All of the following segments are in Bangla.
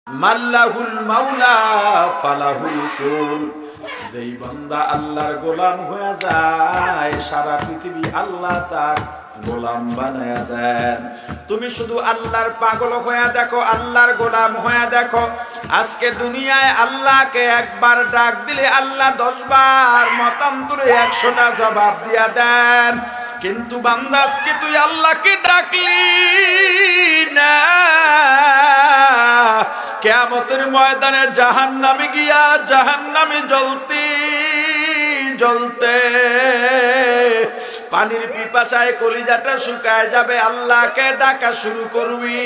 মাল্লাহুল মাওলা ফালাহুল কুল। যেই বান্দা আল্লাহর গোলাম হয়ে যায়, সারা পৃথিবী আল্লাহ তার গোলাম বানায়া দেন। তুমি শুধু আল্লাহর পাগল হয়ে দেখো, আল্লাহর গোলাম হয়ে দেখো। আজকে দুনিয়ায় আল্লাহকে একবার ডাক দিলে আল্লাহ 10 বার মতান্তরে 100টা জবাব দিয়া দেন। কিন্তু বান্দা আজকে তুই আল্লাহকে ডাকলি না, কিয়ামতের ময়দানে জাহান্নামে গিয়া জাহান্নামে জ্বলতে জ্বলতে পানির পিপাসায় কলিজাটা শুকায় যাবে। আল্লাহকে ডাকা শুরু করবি,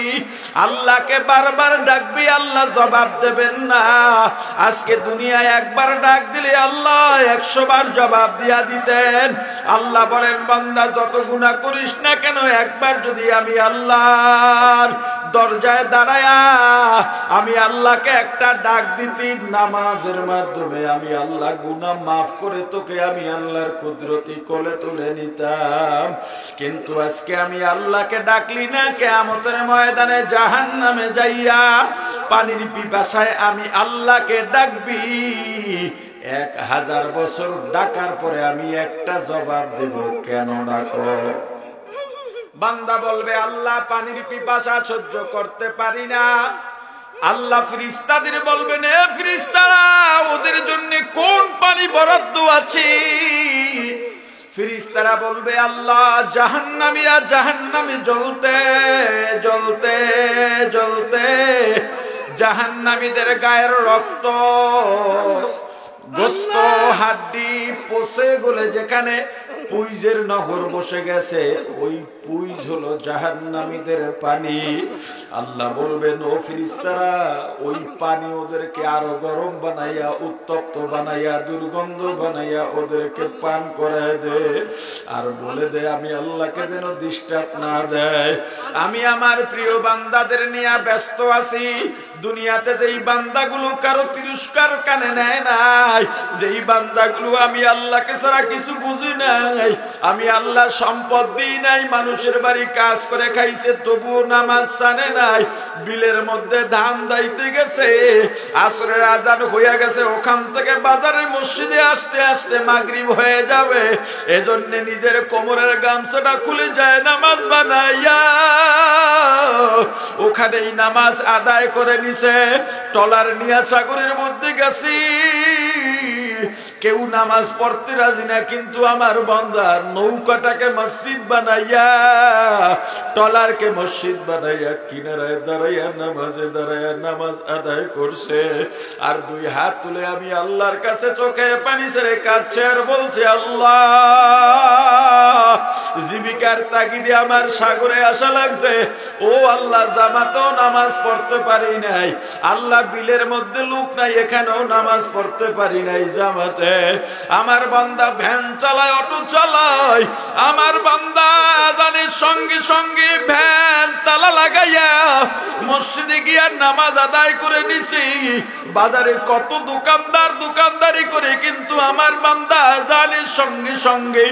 আল্লাহকে বারবার ডাকবি, আল্লাহ জবাব দেবেন না। আজকে দুনিয়ায় একবার ডাক দিলে আল্লাহ 100 বার জবাব দিয়া দিতেন। আল্লাহ বলেন, বান্দা যত গুনাহ করিস না কেন, একবার যদি আমি আল্লাহর দরজায় দাঁড়ায়া আমি আল্লাহকে একটা ডাক দিতি, নামাজের মাধ্যমে আমি আল্লাহ গুনাহ মাফ করে তোকে আমি আল্লাহর কুদরতি কোলে তুলে নিতাম। কিন্তু আজকে আমি আল্লাহকে ডাকলি না, কিয়ামতের ময়দানে জাহান্নামে যাইয়া পানির পিপাসায় আমি আল্লাহকে ডাকবি। 1000 বছর ডাকার পরে আমি একটা জবাব দেব, কেন ডাকো? বান্দা বলবে, আল্লাহ পানির পিপাসা সহ্য করতে পারি না। আল্লাহ ফেরেশতাদের বলবেন, এ ফেরেশতারা, ওদের জন্য কোন পানি বরাদ্দ আছে? ফেরেশতারা বলবে, আল্লাহ জাহান্নামীরা জাহান্নামে জ্বলতে জ্বলতে জ্বলতে জাহান্নামীদের গায়ের রক্ত, গোশত, হাড্ডি পচে গলে যেখানে পুইজের নহর বসে গেছে, ওই পুইজ হলো জাহান্নামীদের পানি। আল্লাহ বলবেন, ও ফেরেশতারা, ওই পানি ওদেরকে আরো গরম বানাইয়া, উত্তপ্ত বানাইয়া, দুর্গন্ধ বানাইয়া ওদেরকে পান করায় দে। আর বলে দে আমি আল্লাহকে যেন ডিস্টার্ব না দেয়। আমি আমার প্রিয় বান্দাদের নিয়ে ব্যস্ত আছি। দুনিয়াতে যেই বান্দাগুলো কারো তিরস্কার কানে নেয় নাই, যেই বান্দাগুলো আমি আল্লাহকে ছাড়া কিছু বুঝি নাই, আমি আল্লাহ সম্পদ দিই নাই, মানুষের বাড়ি কাজ করে খাইছে তবুও নামাজ জানে নাই, বিলের মধ্যে ধান দাইতে গেছে, আসরের আজান হয়ে গেছে, ওখান থেকে বাজারের মসজিদে আসতে আসতে মাগরিব হয়ে যাবে, এজন্য নিজের কোমরের গামছাটা খুলে যায় নামাজ বানাইয়া ওখানেই নামাজ আদায় করে নিছে। টলার নিয়া সাগরের মধ্যে গেছি, কেউ নামাজ পড়তে রাজি না, কিন্তু আমার বান্দা নৌকাটাকে মসজিদ বানাইয়া, টলারকে মসজিদ বানাইয়া কিনারায় দাঁড়াইয়া নামাজে দাঁড়াইয়া নামাজ আদায় করছে। আর 2 হাত তুলে আমি আল্লাহর কাছে চোখের পানি ছেড়ে কাঁদছে আর বলছে, আল্লাহ জীবিকার তাগিদে আমার সাগরে আসা লাগছে। ও আল্লাহ, জামাতেও নামাজ পড়তে পারি নাই, আল্লাহ বিলের মধ্যে লোক নাই, এখানেও নামাজ পড়তে পারি নাই জামাতে। আমার বান্দা ভ্যান চালায়, অটো চালায়, আমার বান্দা আজানের সঙ্গে সঙ্গে ভ্যান তালা লাগাইয়া মসজিদে গিয়া নামাজ আদায় করে নিছি। বাজারে কত দোকানদার দোকানদারি করে, কিন্তু আমার বান্দা আজানের সঙ্গে সঙ্গে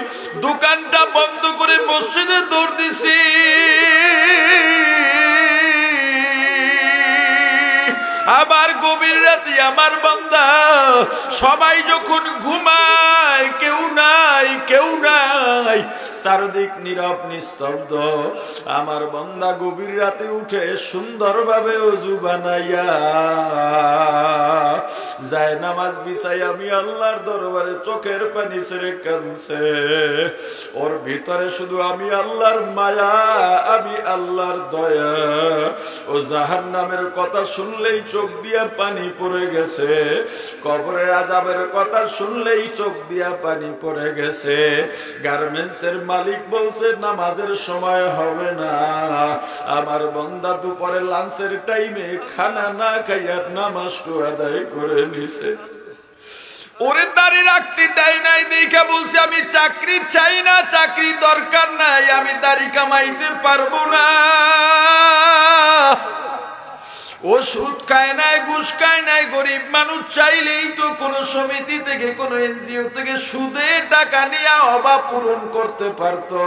দোকানটা বন্ধ করে মসজিদে দৌড় দিছি। আবার গভীর রাতে আমার বান্দা সবাই যখন ঘুমায়, কেউ নাই কেউ নাই, চারদিক নীরব নিস্তব্ধ, আমার বান্দা গভীর রাতে উঠে সুন্দরভাবে ওযু বানাইয়া যায় নামাজ বিছাই আমি আল্লাহর দরবারে চোখের পানি ছেড়ে কাঁদছে। ওর ভিতরে শুধু আমি আল্লাহর মায়া, আমি আল্লাহর দয়া। ও জাহান্নামের কথা শুনলেই চোখ দিয়া পানি পড়ে গেছে, কবরের আযাবের কথা শুনলেই চোখ দিয়া পানি পড়ে গেছে। গার্মেন্টসের মালিক বলছে নামাজের সময় হবে না, আমার বান্দা দুপুরে লাঞ্চের টাইমে খানা না খাইয়া নামাজটা আদায় করে নিছে। ওরে দাড়ি রাখতে দেয় নাই দেখা বলছে, আমি চাকরি চাই না, চাকরি দরকার নাই, আমি দাড়ি কামাইতে পারবো না। ও সুদ খায় নাই, ঘুষ খায় নাই, গরিব মানুষ চাইলেই তো কোন সমিতি থেকে, কোন এনজিও থেকে সুদে টাকা নিয়ে অভাব পূরণ করতে পারতো।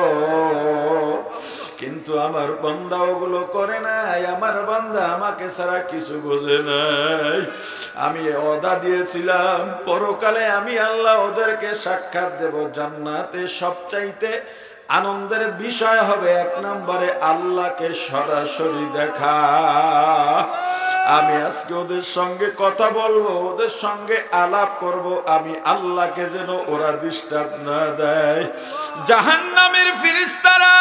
কিন্তু আমার বান্দা ওগুলো করে নাই। আমার বান্দা আমাকে ছাড়া কিছু বোঝে নাই। আমি ওয়াদা দিয়েছিলাম পরকালে আমি আল্লাহ ওদেরকে সাক্ষাৎ দেব। জান্নাতে সবচাইতে আনন্দের বিষয় হবে 1 নম্বরে আল্লাহকে সরাসরি দেখা। আমি আজকে ওদের সঙ্গে কথা বলবো, ওদের সঙ্গে আলাপ করব, আমি আল্লাহকে যেন ওরা ডিস্টার্ব না দেয়। জাহান্নামের ফেরেশতারা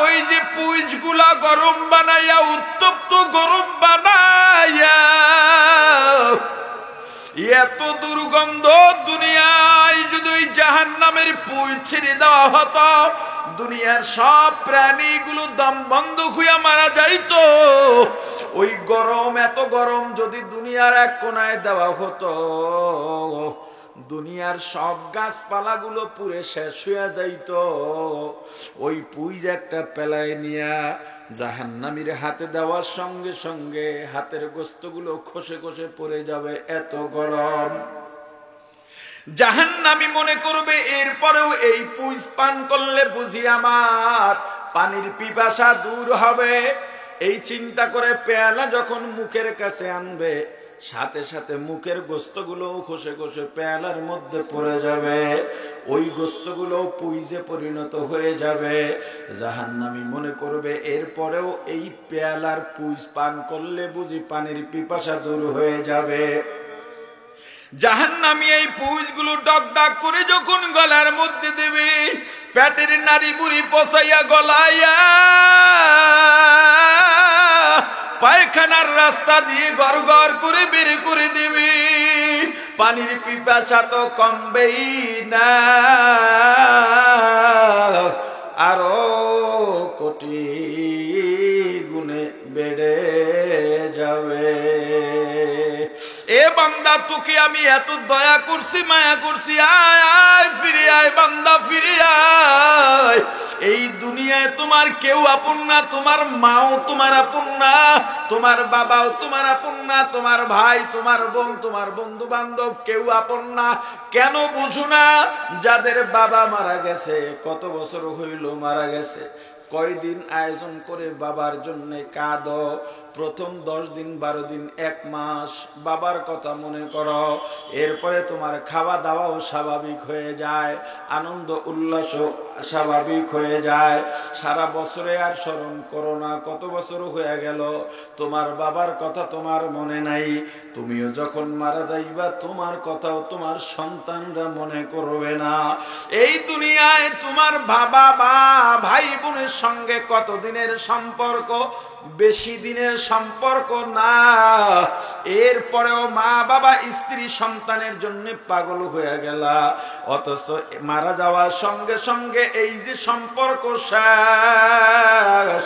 ওই যে পুইজগুলা গরম বানাইয়া, উত্তপ্ত গরম বানাইয়া, এত দুর্গন্ধ, দুনিয়ায় যদি ওই জাহান্নামের পুই ছেড়ে দেওয়া হতো, দুনিয়ার সব প্রাণীগুলো দম বন্ধ হইয়া মারা যাইতো। ওই গরম, এত গরম যদি দুনিয়ার এক কোনায় দেওয়া হতো, দুনিয়ার সব গাছপালাগুলো পুড়ে শেষ হইয়া যাইত। ওই পুইজ একটা পেলায় নিয়া জাহান্নামীর হাতে দেওয়ার সঙ্গে সঙ্গে হাতের গোস্তগুলো খসে খসে পড়ে যাবে, এত গরম। জাহান্নামী মনে করবে এরপরেও এই পুইজ পান করলে বুঝি আমার পানির পিপাসা দূর হবে। এই চিন্তা করে পেয়ালা যখন মুখের কাছে আনবে, সাথে সাথে মুখের গোস্তগুলো খসে খসে পেয়ালার মধ্যে পড়ে যাবে, ওই গোস্তগুলো পুইজে পরিণত হয়ে যাবে। জাহান্নামী মনে করবে এরপরেও এই পেয়ালার পুইজ পান করলে বুঝি পানির পিপাসা দূর হয়ে যাবে। জাহান্নামী এই পুইজগুলো ডক ডাক করে যখন গলার মধ্যে দেবে, পেটের নাড়ি বুড়ি পচাইয়া গলাইয়া পায়খানার রাস্তা দিয়ে গড় গড় করে বের করে দিবি। পানির পিপাসা তো কমবেই না, আরো কোটি গুণে বেড়ে যাবে। এ বান্দা, তোকে আমি এত দয়া করছি, মায়া করছি, আয় আয় ফিরে আয় বান্দা, ফিরে আয়। এই দুনিয়ায় তোমার কেউ আপন না, তোমার মাও তোমার আপন না, তোমার বাবাও তোমার আপন না, তোমার ভাই, তোমার বোন, তোমার বন্ধু বান্ধব কেউ আপন না। কেন বুঝো না? যাদের বাবা মারা গেছে, কত বছর হইল মারা গেছে, কয়দিন আয়োজন করে বাবার জন্য কাঁদো। প্রথম 10 দিন 12 দিন 1 মাস বাবার কথা মনে করো, এরপরে তোমার খাওয়া দাওয়াও স্বাভাবিক হয়ে যায়, আনন্দ উল্লাসও স্বাভাবিক হয়ে যায়। সারা বছরে আর স্মরণ করো না। কত বছর হয়ে গেল তোমার বাবার কথা তোমার মনে নাই। তুমিও যখন মারা যাইবা তোমার কথাও তোমার সন্তানরা মনে করবে না। এই দুনিয়ায় তোমার বাবা বা ভাই বোনের সঙ্গে কত দিনের সম্পর্ক, বেশি দিনের সম্পর্ক না। এরপরেও মা বাবা স্ত্রী সন্তানের জন্য পাগল হয়ে গেল, অথচ মারা যাওয়ার সঙ্গে সঙ্গে এই যে সম্পর্ক শেষ,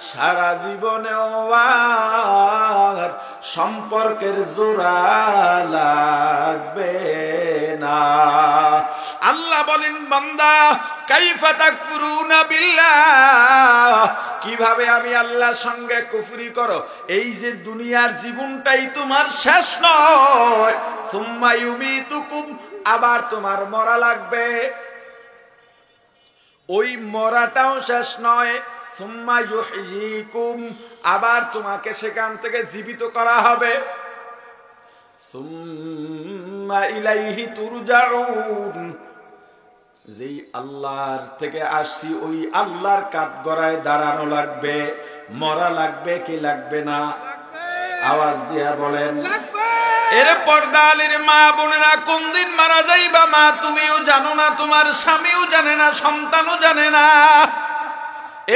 সারা জীবনেও আর সম্পর্কের জোড়া লাগবে না। আল্লাহ বলেন, বান্দা কাইফা তাকফুরুনা বিল্লাহ, কিভাবে আমি আল্লাহর সঙ্গে কুফরি করো। এই যে দুনিয়ার জীবনটাই তোমার শেষ নয়, সুম্মা ইউমিতুকুম, আবার তোমার মরা লাগবে। ওই মরাটাও শেষ নয়, সুম্মা ইউহয়িকুম, আবার তোমাকে সেখান থেকে জীবিত করা হবে। সুম্মা ইলাইহি তুরজাউন, যেই আল্লাহর থেকে আসছি ওই আল্লাহর কাঠগড়ায় দাঁড়ানো লাগবে। মরা লাগবে কি লাগবে না? আওয়াজ দিয়া বলেন। এর পর্দালের মা বোনেরা, কোন দিন মারা যাইবা মা তুমিও জানো না, তোমার স্বামীও জানে না, সন্তানও জানে না।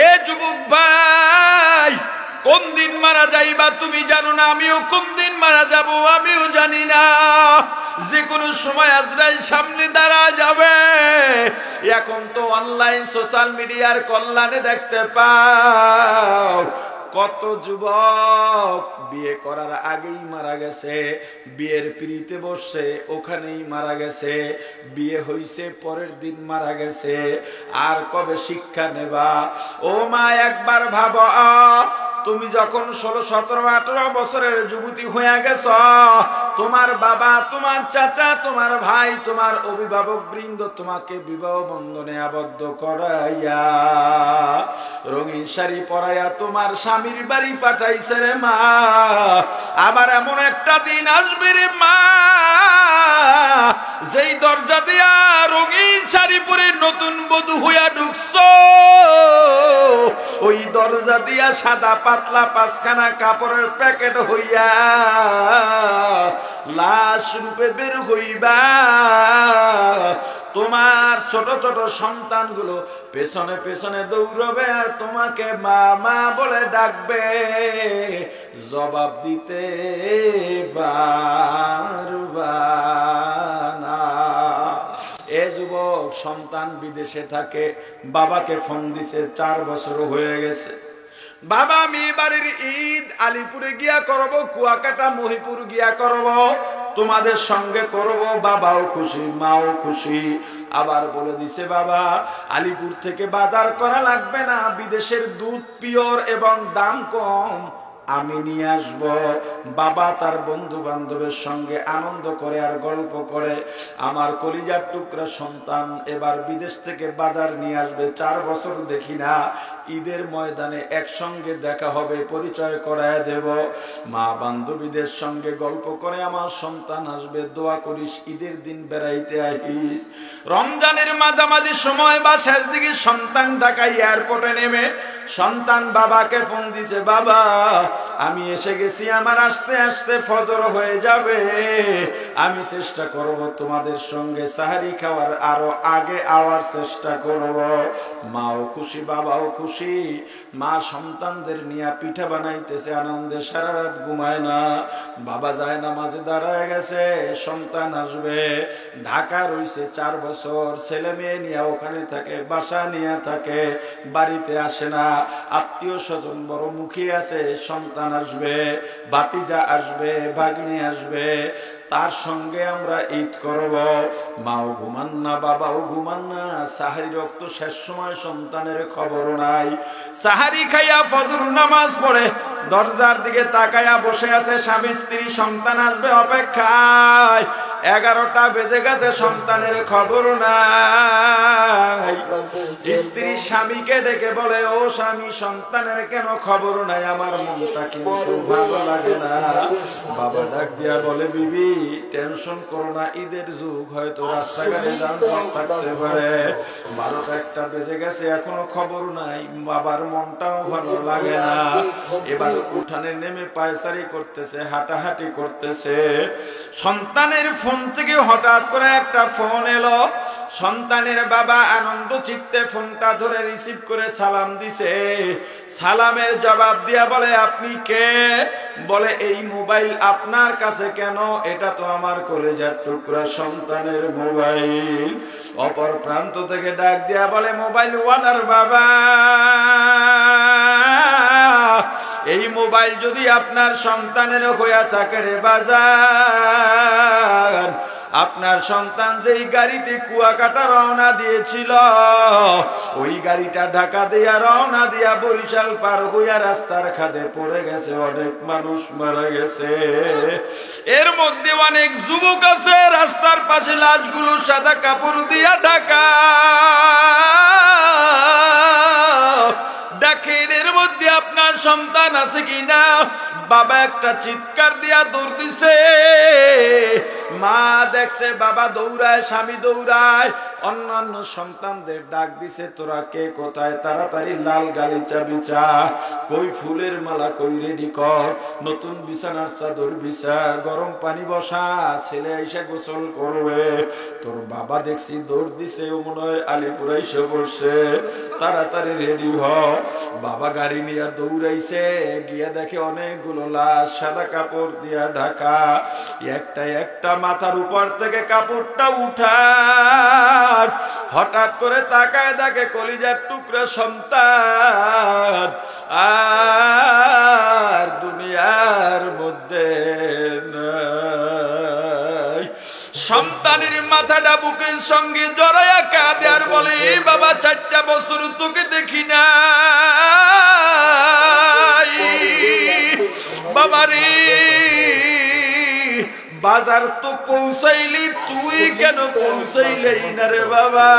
এ যুবক ভাই, কোন দিন মারা যাইবা তুমি জানো না, আমিও কোন দিন মারা যাব আমিও জানি না। যে কোনো সময় আজরাইল সামনে দাঁড়া যাবে। এখন তো অনলাইন সোশ্যাল মিডিয়ার কল্যাণে দেখতে পাও কত যুবক বিয়ে করার আগেই মারা গেছে, বিয়ের পিড়িতে বসছে ওখানেই মারা গেছে, বিয়ে হইছে পরের দিন মারা গেছে। আর কবে শিক্ষা নেবা? ও মা, একবার ভাবো, তুমি যখন 16, 17, 18 বছরের যুবতী হয়ে গেছ, তোমার বাবা, তোমার চাচা, তোমার ভাই, তোমার অভিভাবক বৃন্দ তোমাকে বিবাহ বন্ধনে আবদ্ধ করাইয়া রঙিন শাড়ি পরাইয়া তোমার স্বামীর বাড়ি পাঠাইছে রে মা। আবার এমন একটা দিন আসবে রে মা, যেই দরজা দিয়া রঙিন শাড়ি পরে নতুন বধূ হইয়া ঢুকছো, ওই দরজা দিয়া সাদা পাতলা পাঁচখানা কাপড়ের প্যাকেট হইয়া লাশ রূপে বের হইবা। তোমার ছোট ছোট সন্তানগুলো পেছনে পেছনে দৌড়বে আর তোমাকে মা মা বলে ডাকবে, জবাব দিতে পারবা না। এ যুবক সন্তান বিদেশে থাকে, বাবাকে ফোন দিছে, 4 বছর হয়ে গেছে। বাবা আমি এবারের ঈদ আলিপুরে গিয়া করব, কুয়াকাটা মহিপুর গিয়া করব, তোমাদের সঙ্গে করব। বাবাও খুশি, মাও খুশি। আবার বলে দিছে বাবা আলিপুর থেকে বাজার করা লাগবে না, বিদেশের দুধ পিওর এবং দাম কম, আমি নিয়ে আসব। বাবা তার বন্ধু বান্ধবের সঙ্গে আনন্দ করে আর গল্প করে। আমার কলিজার টুকরা সন্তান এবার বিদেশ থেকে বাজার নিয়ে আসবে, 4 বছর দেখি না। ঈদের ময়দানে একসঙ্গে দেখা হবে, পরিচয় করায় দেব। মা বান্ধবীদের সঙ্গে গল্প করে আমার সন্তান আসবে, দোয়া করিস ঈদের দিন বেড়াইতে আহিস। রমজানের মাঝামাঝি সময় বা শেষ দিকে সন্তান ঢাকা এয়ারপোর্টে নেমে সন্তান বাবাকে ফোন দিছে, বাবা আমি এসে গেছি, আমার আসতে আসতে ফজর হয়ে যাবে, আমি চেষ্টা করব তোমাদের সঙ্গে সাহারি খাওয়ার আরো আগে আওয়ার চেষ্টা করব। মাও খুশি, বাবাও খুশি। মা সন্তানদের নিয়ে পিঠা বানাইতেছে আনন্দে, সারা রাত ঘুমায় না। বাবা যায় নামাজে দাঁড়ায় গেছে, সন্তান আসবে। ঢাকা রইছে 4 বছর, ছেলে মেয়ে নিয়ে ওখানে থাকে, বাসা নিয়ে থাকে, বাড়িতে আসে না। আত্মীয় স্বজন বড় মুখী আছে, সন্তান আসবে, ভাতিজা আসবে, ভাগ্নি আসবে, তার সঙ্গে আমরা ঈদ করব। মাও ঘুমান না, বাবাও ঘুমান না, সাহারি রক্ত শেষ সময় সন্তানের খবর নাই। সাহারি খাইয়া ফজর নামাজ পড়ে দরজার দিকে তাকায়া বসে আছে স্বামী স্ত্রী, সন্তান আসবে অপেক্ষায়। 11টা বেজে গেছে, সন্তানের খবর নাই। স্ত্রী স্বামীকে ডেকে বলে, ও স্বামী সন্তানের কেন খবর নাই? আমার মনটা কিন্তু ভালো লাগে না। বাবা ডাক দিয়া বলে, বিবি টেনশন করো না, ঈদের যুগ, হয়তো রাস্তাঘাটে যানজট থাকতে পারে, 12টা 1টা বেজে গেছে, এখনো খবর নাই। বাবার মনটাও ভালো লাগে না। এবার উঠানে নেমে পায়চারি করতেছে, হাঁটাহাঁটি করতেছে। সন্তানের ফোন থেকে হঠাৎ করে একটা ফোন এলো। সন্তানের বাবা আনন্দ চিত্তে ফোনটা ধরে রিসিভ করে সালাম দিছে। সালামের জবাব দিয়া বলে, আপনি কে? বলে, এই মোবাইল আপনার কাছে কেন? এটা তো আমার কলেজার টুকরা সন্তানের মোবাইল। অপর প্রান্ত থেকে ডাক দিয়া বলে, মোবাইল ওয়ালার বাবা, এই মোবাইল যদি আপনার সন্তানের হইয়া থাকে রে বাজার, আপনার সন্তান যেই গাড়িতে কুয়াকাটা রওনা দিয়েছিল, ওই গাড়িটা ঢাকা দিয়া রওনা দিয়া বরিশাল পার হইয়া রাস্তার খাদে পড়ে গেছে, অনেক মানুষ মারা গেছে। এর মধ্যে অনেক যুবক আছে, রাস্তার পাশে লাশগুলো সাদা কাপড় দিয়া ঢাকা। দেখেন এর মধ্যে আপনার সন্তান আছে কিনা? বাবা একটা চিৎকার দিয়া দৌড় দিছে। মা দেখছে, বাবা দৌড়ায়, স্বামী দৌড়ায়, অন্যান্য সন্তানদের ডাক দিছে, তোরা কে কোথায়? তাড়াতাড়ি লাল গালিচা বিছা, কই ফুলের মালা, কই রেডি কর, নতুন বিছানার চাদর বিছা, গরম পানি বসা, ছেলে এসে গোসল করবে। তোর বাবা দেখছি দৌড় দিছে, ও মনে হয় আলিপুর এসে বসছে, তাড়াতাড়ি রেডি হ। বাবা গাড়ি নিয়ে দৌড়াইছে, গিয়া দেখে অনেকগুলো লাশ সাদা কাপড় দিয়া ঢাকা। একটা একটা মাথার উপর থেকে কাপড়টা উঠা, হঠাৎ করে তাকায় দেখে কলিজার টুকরা সন্তান আর দুনিয়ার মধ্যে নাই। সন্তানের মাথাটা বুকের সঙ্গে জড়াইয়া কাঁদে আর বলে, বাবা 4টা বছর তোকে দেখি না বাবারে, বাজার তো পৌঁছাইলি, তুই কেন পৌঁছাইলেই না রে বাবা?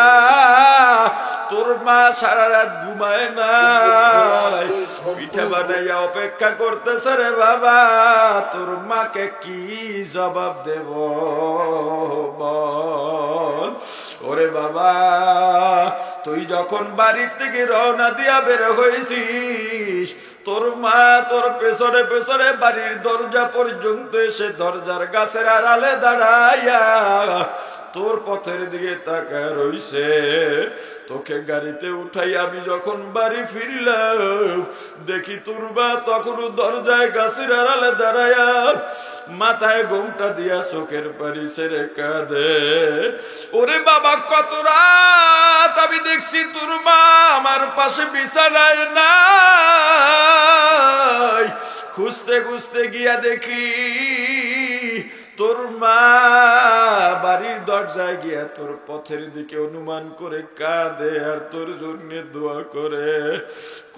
তোর মা সারা রাত ঘুমায় নাই, পিঠা বানাইয়া অপেক্ষা করতেছে রে বাবা। তোর মাকে কি জবাব দেব বল? ওরে বাবা, তুই যখন বাড়ির থেকে রওনা দিয়া বের হয়েছিস, তোর মা তোর পেছনে পেছনে বাড়ির দরজা পর্যন্ত এসে দরজার গাছের আড়ালে দাঁড়াইয়া তোর পথের দিকে তাকায় রইছে। তোকে গাড়িতে উঠাই আমি যখন বাড়ি ফিরলাম, দেখি তোর মা তখনও দরজায় গাছের আড়ালে দাঁড়াইয়া মাথায় ঘোমটা দিয়া চোখের পানি ছেড়ে কাঁদে। ওরে বাবা, কত রাত আমি দেখছি তোর মা আমার পাশে বিছানায় নাই। খুঁজতে খুঁজতে গিয়া দেখি তোর মা বাড়ির দরজায় গিয়া তোর পথের দিকে অনুমান করে কাঁদে আর তোর জন্য দোয়া করে।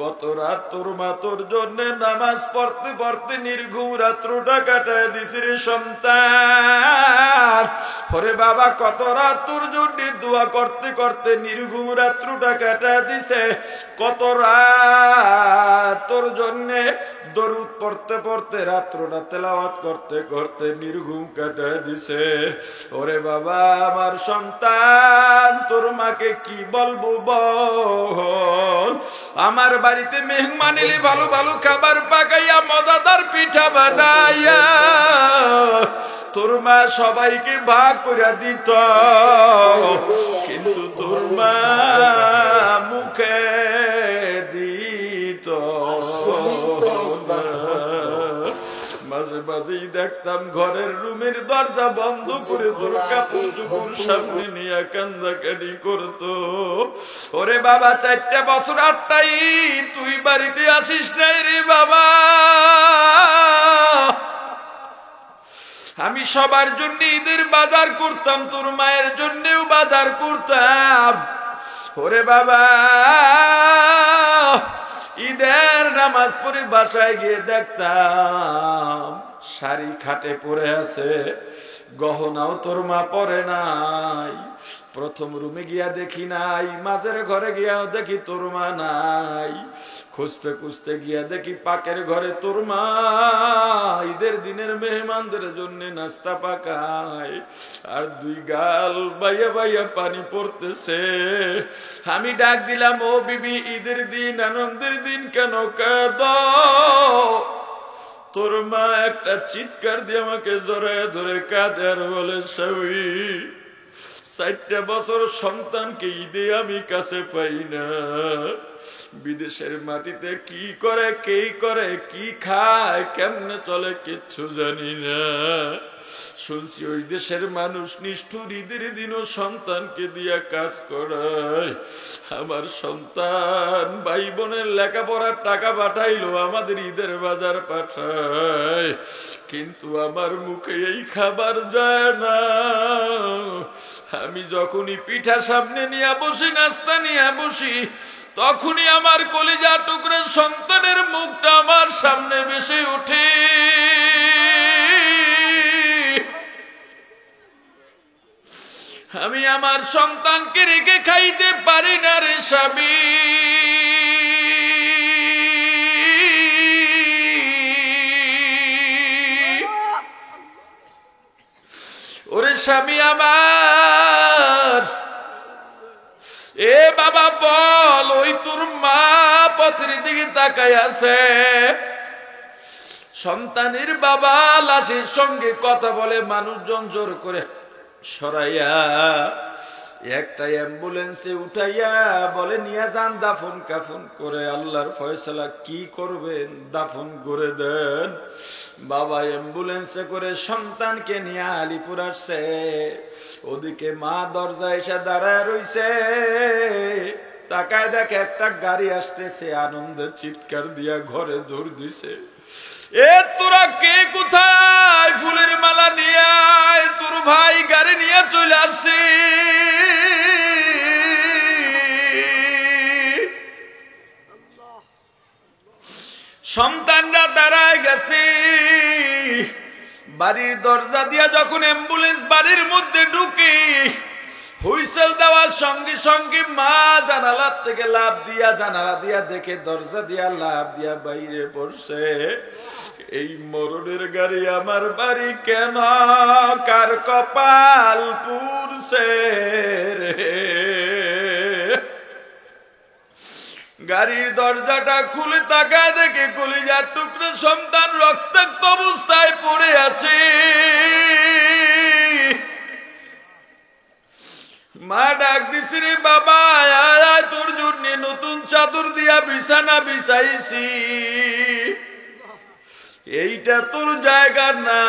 কত রাত তোর মা তোর জন্য নামাজ পড়তে পড়তে নির্ঘুম রাত্রটা কাটায় দিছি রে সন্তান। ওরে বাবা, কত রাত তোর জন্য দোয়া করতে করতে নির্ঘুম রাত্রটা কাটায় দিছে। কত রাত তোর জন্য দরুদ পড়তে পড়তে রাত্রটা তেলাওয়াত করতে করতে নির্ঘুম কাটায় দিছে। ওরে বাবা, আমার সন্তান, তোর মাকে কি বলবো বল? আমার বাড়িতে মেহমান এলে ভালো ভালো খাবার পাকাইয়া মজাদার পিঠা বানাইয়া তোর মা সবাইকে ভাগ করে দিত, কিন্তু তোর মা মুখে দিত না। মাঝে মাঝেই দেখতাম ঘরের রুমের দরজা বন্ধ করে তোর কাপড় চোপড় সামনে নিয়ে কান্দাকাটি করতো। ওরে বাবা, 4 বছর 8টাই তুই বাড়িতে আসিস নাই রে বাবা। আমি সবার জন্য ঈদের বাজার করতাম, তোর মায়ের জন্যও বাজার করতাম। ওরে বাবা, ঈদের নামাজ পড়ে বাসায় গিয়ে দেখতাম শাড়ি খাটে পরে আছে, গহনাও তোর মা পরে নাই। প্রথম রুমে গিয়া দেখি নাই, মাঝের ঘরে গিয়াও দেখি তোর মা নাই। খুঁজতে খুঁজতে গিয়া দেখি পাকের ঘরে তোর মা ঈদের দিনের মেহমানদের জন্য নাস্তা পাকায় আর 2 গাল বাইয়া বাইয়া পানি পড়তেছে। আমি ডাক দিলাম, ও বিবি, ঈদের দিন আনন্দের দিন কেন কাঁদো? তোর মা একটা চিৎকার দিয়ে আমাকে জড়ায় ধরে কাঁদে আর বলে, স্বামী, 4 বছর সন্তানকে ঈদে আমি কাছে পাই না। বিদেশের মাটিতে কি করে, কে করে, কি খায়, কেমনে চলে কিচ্ছু জানি না। শুনছি ওই দেশের মানুষ নিষ্ঠুর ঈদের দিনও সন্তানকে দিয়া কাজ করায়। আমার সন্তান ভাই বোনের লেখাপড়ার টাকা পাঠাইলো, আমাদের ঈদের বাজার পাঠায়, কিন্তু আমার মুখে এই খাবার যায় না। আমি যখনই পিঠা সামনে নিয়ে বসি, নাস্তা নিয়ে বসি, তখনই আমার কলিজা টুকরে সন্তানের মুখটা আমার সামনে ভেসে ওঠে। আমি আমার সন্তানকে রেখে খাইতে পারি না রে স্বামী। ওরে স্বামী আমার, এ বাবা বল, ওই তোর মা পথের দিকে তাকায় আছে। সন্তানের বাবা লাশের সঙ্গে কথা বলে, মানুষজন জোর করে সরাইয়া একটা অ্যাম্বুলেন্সে উঠাইয়া বলে, নিয়ে যান, দাফন কাফন করে আল্লাহর ফয়সালা কি করবেন, দাফন করে দেন। বাবা অ্যাম্বুলেন্সে করে সন্তানকে নিয়ে আলিপুর আসছে। ওদিকে মা দরজায় এসে দাঁড়ায় রইছে, তাকায় দেখে একটা গাড়ি আসতেছে, আনন্দে চিৎকার দিয়া ঘরে দৌড় দিছে। এ তোরা কে, কোথায়? ফুলের মালা নিয়ে আয়, তোর ভাই গাড়ি নিয়ে চলে আসছে। সন্তানরা দাঁড়ায় গেছে, বাড়ির দরজা দিয়া যখন অ্যাম্বুলেন্স বাড়ির মধ্যে ঢুকে, হুইসেল দেওয়ার সঙ্গে সঙ্গে মা জানালার থেকে লাফ দিয়া, জানালা দিয়া দেখে দরজা দিয়া লাফ দিয়া বাইরে পড়ছে। এই মরণের গাড়ি আমার বাড়ি কেন, কার কপাল পুরছে রে। গাড়ির দরজাটা খুলে তাকায় দেখে কলিজার টুকরো সন্তান রক্তাক্ত অবস্থায় পড়ে আছে। মা ডাক দিছে, রে বাবা আয়, তোর জন্য নতুন চাদর দিয়া বিছানা বিছাইছি, এইটা তোর জায়গা না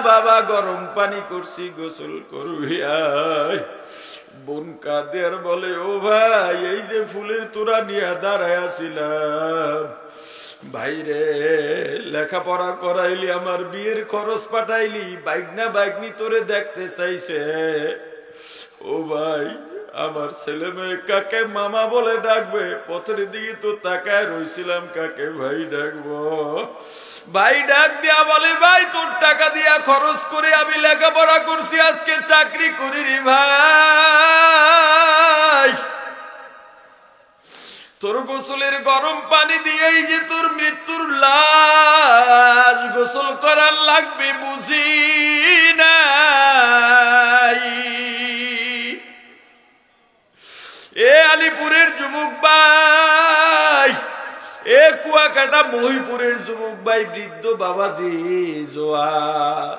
বাবা, গরম পানি করছি, গোসল করবি আয়। বোন কাদের বলে, ও ভাই এই যে ফুলের তোরা নিয়ে দাঁড়ায় ছিলাম, ভাইরে লেখাপড়া করাইলি, আমার বিয়ের খরচ পাঠাইলি, বাইকনা বাইকনি তোরে দেখতে চাইছে। ও ভাই আমার ছেলে মেয়ে কাকে মামা বলে ডাকবে, পথের দিকে তো তাকায় রইছিলাম কাকে ভাই ডাকবো। ভাই ডাক দিয়া বলে, ভাই তোর টাকা দিয়া খরচ করে আমি লেখাপড়া করছি, আজকে চাকরি করি রে ভাই, তোর গোসলের গরম পানি দিয়েই যে তোর মৃত্যুর লাশ গোসল করার লাগবে বুঝি নাই। এ আলিপুরের যুবক ভাই, এ কুয়াকাটা মহিপুরের যুবক ভাই, বৃদ্ধ বাবাজি জোয়ান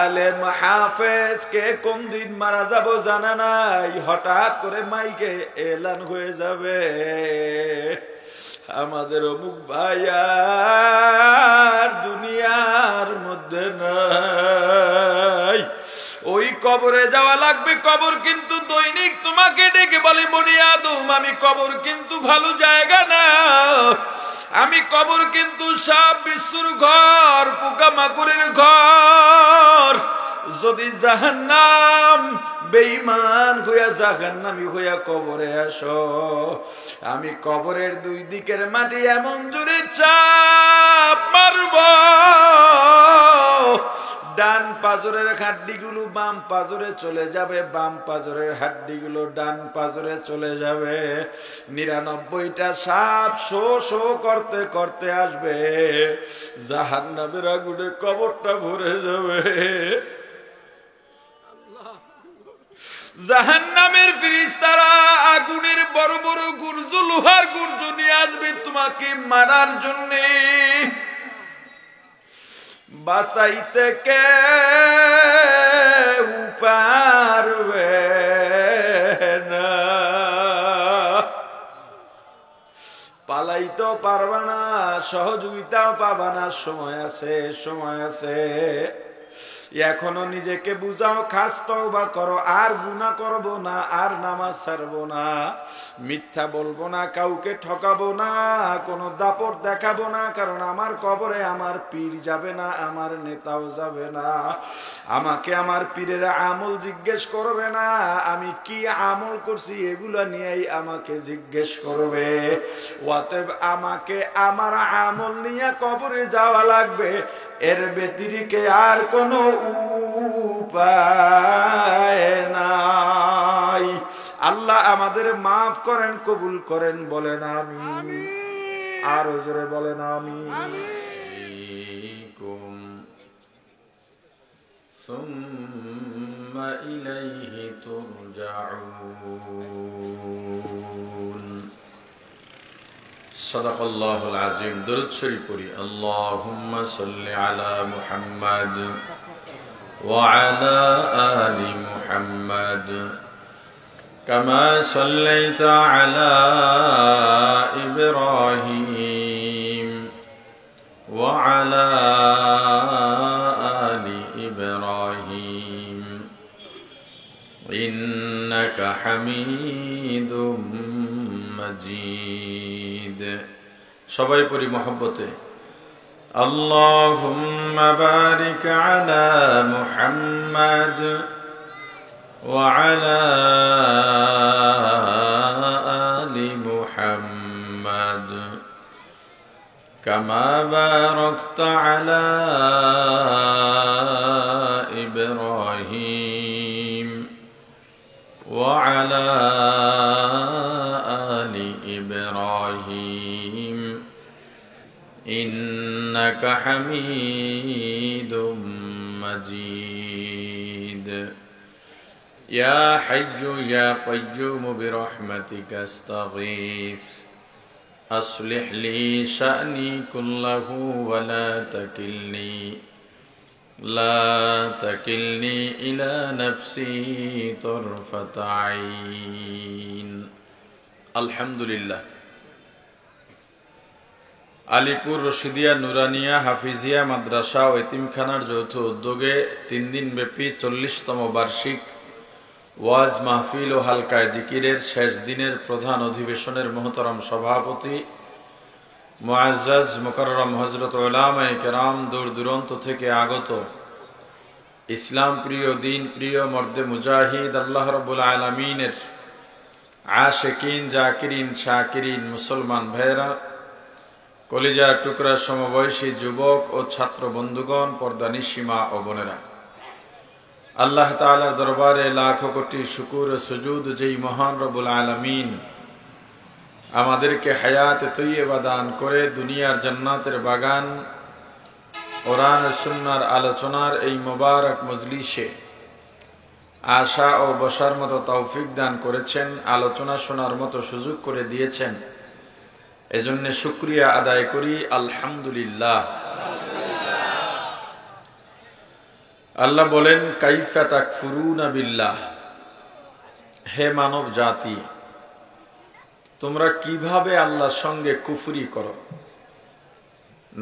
আলেম হাফেজ কে কোন দিন মারা যাব জানা নাই, হঠাৎ করে মাইকে এলান হয়ে যাবে আমাদের অমুক ভাই আর দুনিয়ার মধ্যে নাই, ওই কবরে যাওয়া লাগবে। কবর কিন্তু দৈনিক তোমাকে ডেকে বলে, বনি আদম আমি কবর কিন্তু ভালো জায়গা না, আমি কবর কিন্তু সাপ বিশ্বর ঘর, পোকামাকড়ের ঘর। যদি জাহান্নাম বেঈমান হইয়া জাহান্নামী হইয়া কবরে আসো, আমি কবরের দুই দিকের মাটি এমন জোরে চাপ মারব, ডান পাজরের হাড্ডিগুলো বাম পাজরে চলে যাবে, বাম পাজরের হাড্ডিগুলো ডান পাজরে চলে যাবে। 99টা সাপ শো শো করতে করতে আসবে, জাহান্নামের আগুনে কবরটা ভরে যাবে। জাহান্নামের ফেরেশতারা আগুনের বড় বড় গুর্জ, লোহার গুর্জ নিয়ে আসবে তোমাকে মারার জন্যে। বাঁচাইতে কেউ পারবে না, পালাইতেও পারবা না, সহযোগিতাও পাবা না। সময় আছে, সময় আছে, এখনো নিজেকে বুঝাও, খাস তওবা করো, আর গুনাহ করব না, আর নামাজ ছাড়বো না, মিথ্যা বলবো না, কাউকে ঠকাবো না, কোনো দাপট দেখাবো না, কারণ আমার কবরে আমার পীর যাবে না, আমার নেতাও যাবে না, আমাকে আমার পীরের আমল জিজ্ঞেস করবে না, আমি কি আমল করছি এগুলা নিয়েই আমাকে জিজ্ঞেস করবে। অতএব আমাকে আমার আমল নিয়ে কবরে যাওয়া লাগবে, এর ব্যতিরিকে আর কোনো উপায় নাই। আল্লাহ আমাদের মাফ করেন, কবুল করেন, বলেন আমিন। আর জোরে বলেন আমিন। সুম্মা ইলাইহি তুরজাউন। সাদাকাল্লাহুল আযীম। দরুদ শরীফ পড়ি। আল্লাহুম্মা সাল্লি আলা মুহাম্মাদ ওয়া আলা আলি মুহাম্মাদ কামা সাল্লাইতা আলা ইব্রাহিম ওয়া আলা আলি ইব্রাহিম ইন্নাকা হামিদুম মাজিদ। সবাই পড়ি মহব্বতে। আল্লাহুম্মা বারিক আলা মুহাম্মাদ ওয়া আলা আলি মুহাম্মাদ كما باركت على إبراهيم وعلى آل إبراهيم إنك حميد مجيد يا حي يا قيوم برحمتك استغيث أصلح لي شأني كله ولا تكلني إلى نفسي طرفة عين الحمد لله আলিপুর রশিদিয়া নুরানিয়া হাফিজিয়া মাদ্রাসা ও এতিমখানার যৌথ উদ্যোগে 3 দিন ব্যাপী 40তম বার্ষিক ওয়াজ মাহফিল ও হালকায় জিকিরের শেষ দিনের প্রধান অধিবেশনের মহতরম সভাপতি মুআজ্জাজ মুকাররম হযরত উলামায়ে কেরাম দূর দূরান্ত থেকে আগত ইসলাম প্রিয় দ্বীন প্রিয় মর্দে মুজাহিদ আল্লাহ রাব্বুল আলামিনের আশিকিন জাকিরিন শাকিরিন মুসলমান ভাইরা, কলিজার টুকরা সমবয়সী যুবক ও ছাত্র বন্ধুগণ, পর্দানিশী মা ও বোনেরা, আল্লাহ তাআলার দরবারে লাখ কোটি শুকর ও সুজুদ যেই মহান রব্বুল আলামিন আমাদেরকে হায়াত তৈয়বা দান করে দুনিয়ার জান্নাতের বাগান কোরআন ও সুন্নাহর আলোচনার এই মোবারক মজলিসে আশা ও বসার মতো তৌফিক দান করেছেন, আলোচনা শোনার মতো সুযোগ করে দিয়েছেন। এজন্য শুকরিয়া আদায় করি, আলহামদুলিল্লাহ। আল্লাহ বলেন, কাইফা তাকফুরুনা বিল্লাহ, হে মানব জাতি, তোমরা কিভাবে আল্লাহর সঙ্গে কুফরি করো,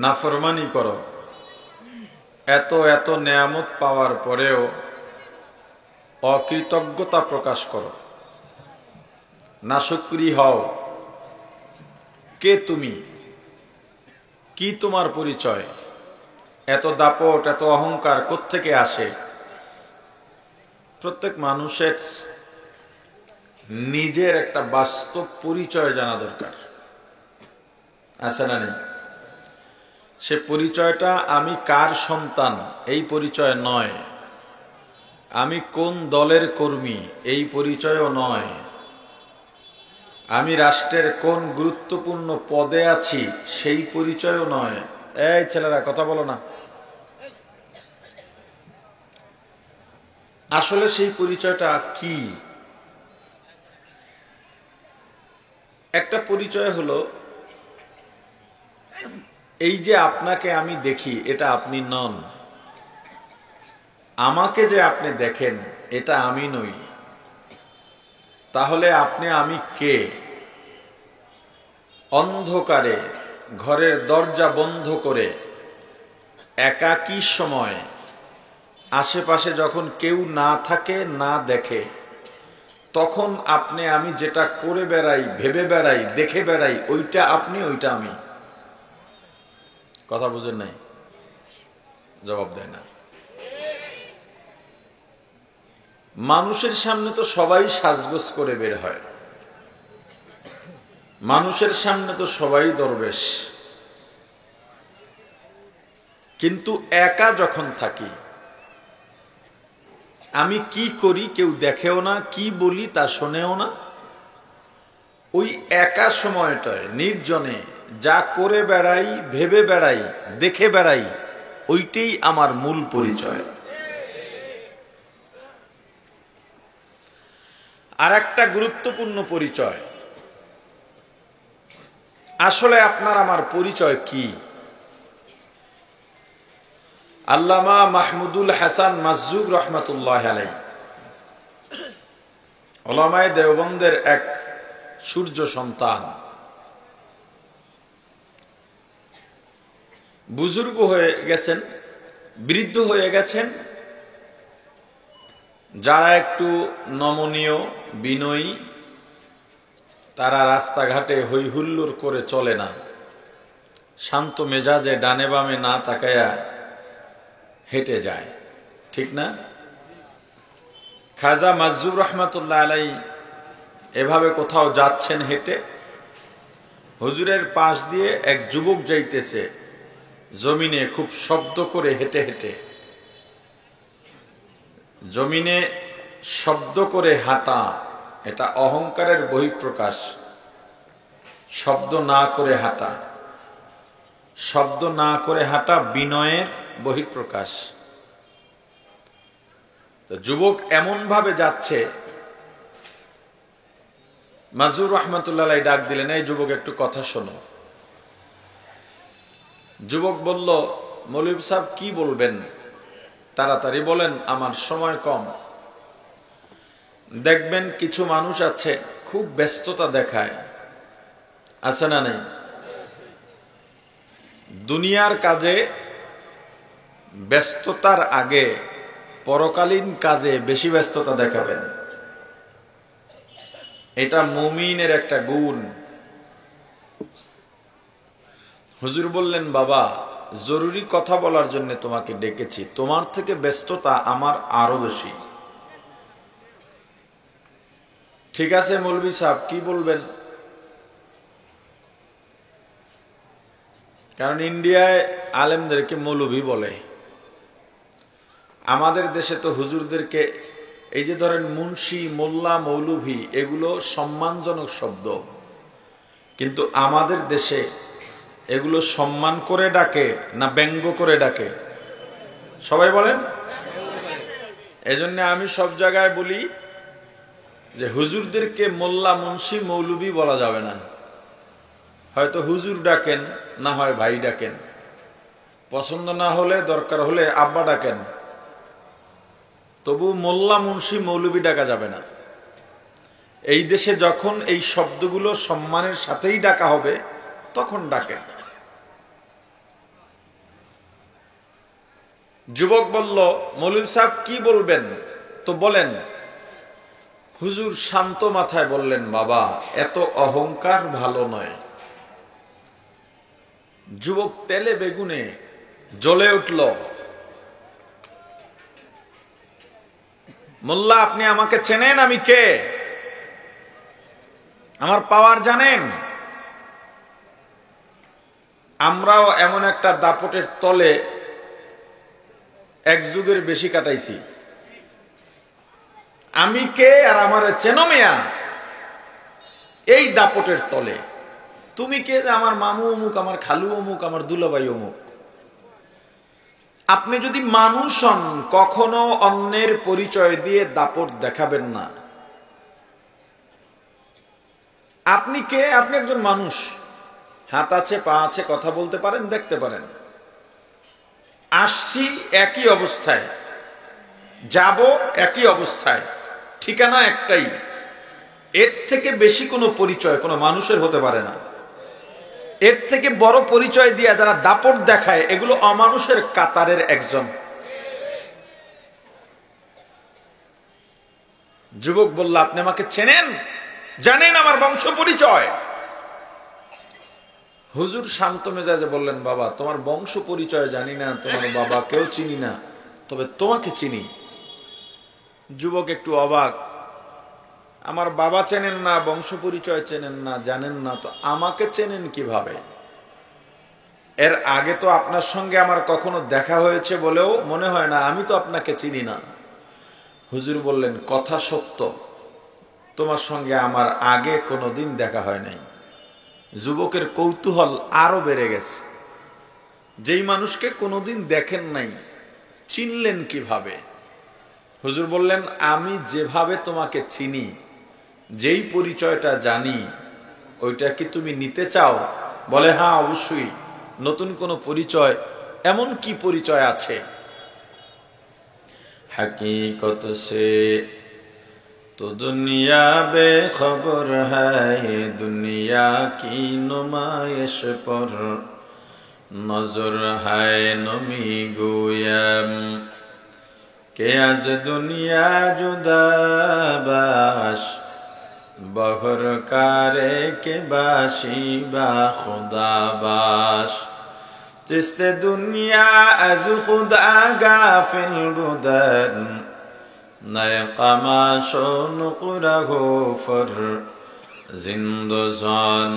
নাফরমানি করো, এত এত নেয়ামত পাওয়ার পরেও অকৃতজ্ঞতা প্রকাশ করো, নাশুকরি হও। কে তুমি? কি তোমার পরিচয়? এত দাপট, এত অহংকার কোত্থেকে আসে? প্রত্যেক মানুষের নিজের একটা বাস্তব পরিচয় জানা দরকার, আছে না নেই? সে পরিচয়টা আমি কার সন্তান এই পরিচয় নয়, আমি কোন দলের কর্মী এই পরিচয়ও নয়, আমি রাষ্ট্রের কোন গুরুত্বপূর্ণ পদে আছি সেই পরিচয়ও নয়। এই ছেলেরা কথা বলো না। আসলে সেই পরিচয়টা কি? একটা পরিচয় হলো এই যে আপনাকে আমি দেখি, এটা আপনি নন। আমাকে যে আপনি দেখেন, এটা আমি নই। তাহলে আপনি আমি কে? অন্ধকারে ঘরের দরজা বন্ধ করে একাকী সময় আশেপাশে যখন কেউ না থাকে, না দেখে, তখন আপনি আমি যেটা করে বেড়াই, ভেবে বেড়াই, দেখে বেড়াই, ওইটা আপনি, ওইটা আমি। কথা বুঝেন নাই? জবাব দেয় না। মানুষের সামনে তো সবাই সাজগোজ করে বের হয়, মানুষের সামনে তো সবাই দরবেশ, কিন্তু একা যখন থাকি, আমি কি করি কেউ দেখেও না, কি বলি তা শোনেও না, ওই একা সময়টায় নির্জনে যা করে বেড়াই, ভেবে বেড়াই, দেখে বেড়াই, ওইটাই আমার মূল পরিচয়। আর একটা গুরুত্বপূর্ণ পরিচয়, আসলে আপনার আমার পরিচয় কি? আল্লামা মাহমুদুল হাসান মাজজুব রহমাতুল্লাহ আলাইহি, উলামায়ে দেওবন্দের এক সূর্য সন্তান, বুজুর্গ হয়ে গেছেন, বৃদ্ধ হয়ে গেছেন। যারা একটু নমনীয়, বিনয়ী, তারা রাস্তাঘাটে হই হুল্লোড় করে চলে না, শান্ত মেজাজে ডানে বামে না তাকায়া হেঁটে যায়, ঠিক না? খাজা মাজজুব রহমাতুল্লাহ আলাইহি এভাবে কোথাও যাচ্ছেন হেঁটে, হুজুরের পাশ দিয়ে এক যুবক যাইতেছে জমিনে, খুব শব্দ করে হেঁটে হেঁটে। জমিনে শব্দ করে হাঁটা এটা অহংকারের বহিঃপ্রকাশ। শব্দ না করে হাঁটা, শব্দ না করে হাঁটা বিনয়ের বহিঃপ্রকাশ। তো যুবক এমন ভাবে যাচ্ছে, মাজুর রহমতুল্লাহ ডাক দিলেন, এই যুবক একটু কথা শোনো। যুবক বলল, মৌলভী সাহেব কি বলবেন? তাড়াতাড়ি বলেন, আমার সময় কম। দেখবেন কিছু মানুষ আছে খুব ব্যস্ততা দেখায়, আছে না নেই? দুনিয়ার কাজে ব্যস্ততার আগে পরকালীন কাজে বেশি ব্যস্ততা দেখাবেন। এটা মুমিনের একটা গুণ। হুজুর বললেন, বাবা জরুরি কথা বলার জন্য তোমাকে ডেকেছি, তোমার থেকে ব্যস্ততা আমার আরো বেশি। ঠিক আছে মৌলভী সাহেব কি বলবেন? কারণ ইন্ডিয়ায় আলেমদেরকে মৌলভী বলে, আমাদের দেশে তো হুজুরদেরকে এই যে ধরেন মুন্সি, মোল্লা, মৌলভী এগুলো সম্মানজনক শব্দ, কিন্তু আমাদের দেশে এগুলো সম্মান করে ডাকে না ব্যঙ্গ করে ডাকে? সবাই বলেন। এজন্য আমি সব জায়গায় বলি যে হুজুরদেরকে মোল্লা, মুন্সি, মৌলভী বলা যাবে না। হয়তো হুজুর ডাকেন, না হয় ভাই ডাকেন, পছন্দ না হলে দরকার হলে আব্বা ডাকেন, তবু মোল্লা, মুন্সি, মৌলভী ডাকা যাবে না। এই দেশে যখন এই শব্দগুলো সম্মানের সাথেই ডাকা হবে তখন ডাকেন। যুবক বলল, মৌলভী সাহেব কি বলবেন? তো বলেন। হুজুর শান্ত মাথায় বললেন, বাবা এত অহংকার ভালো নয়। যুবক তেলে বেগুনে জ্বলে উঠল, মোল্লা আপনি আমাকে চেনেন? আমি কে? আমার পাওয়ার জানেন? আমরাও এমন একটা দাপটের তলে এক যুগের বেশি কাটাইছি। আমি কে আর আমারে চেনো মিয়া? এই দাপটের তলে তুমি কে? যে আমার মামু অমুক, আমার খালু অমুক, আমার দুলাভাই অমুক। আপনি যদি মানুষ হন, কখনো অন্যের পরিচয় দিয়ে দাপট দেখাবেন না। আপনি কে? আপনি একজন মানুষ, হাত আছে, পা আছে, কথা বলতে পারেন, দেখতে পারেন। আসছি একই অবস্থায়, যাব একই অবস্থায়, ঠিকানা একটাই। এর থেকে বেশি কোনো পরিচয় কোনো মানুষের হতে পারে না। এর থেকে বড় পরিচয় দিয়া যারা দাপট দেখায় এগুলো অমানুষের কাতারের একজন। যুবক বলল, আপনি আমাকে চেনেন? জানেন আমার বংশ পরিচয়? হুজুর শান্ত মেজাজে বললেন, বাবা তোমার বংশ পরিচয় জানি না, তোমার বাবা কেউ চিনি না, তবে তোমাকে চিনি। যুবক একটু অবাক, আমার বাবা চেনেন না, বংশ পরিচয় চেনেন না, জানেন না, তো আমাকে চেনেন কিভাবে? এর আগে তো আপনার সঙ্গে আমার কখনো দেখা হয়েছে বলেও মনে হয় না, আমি তো আপনাকে চিনি না। হুজুর বললেন, কথা সত্য, তোমার সঙ্গে আমার আগে কোনোদিন দেখা হয় নাই। যুবকের কৌতূহল আরো বেড়ে গেছে, যেই মানুষকে কোনোদিন দেখেন নাই চিনলেন কিভাবে? হুজুর বললেন, আমি যেভাবে তোমাকে চিনি, যেই পরিচয়টা জানি, ওইটা কি তুমি নিতে চাও? বলে, হ্যাঁ অবশ্যই। নতুন কোন পরিচয়, এমন কি পরিচয় আছে? हकीकत से तो दुनिया बेखबर है, दुनिया की नुमाइश पर नजर है नमी गोयम के आज दुनिया जुदा बाश बहर कारे के बाशी बा खुदा बाश जिसते दुनिया आज खुदा गाफिल बुदन नए कमाशो नुकरा हो फर जिंदजान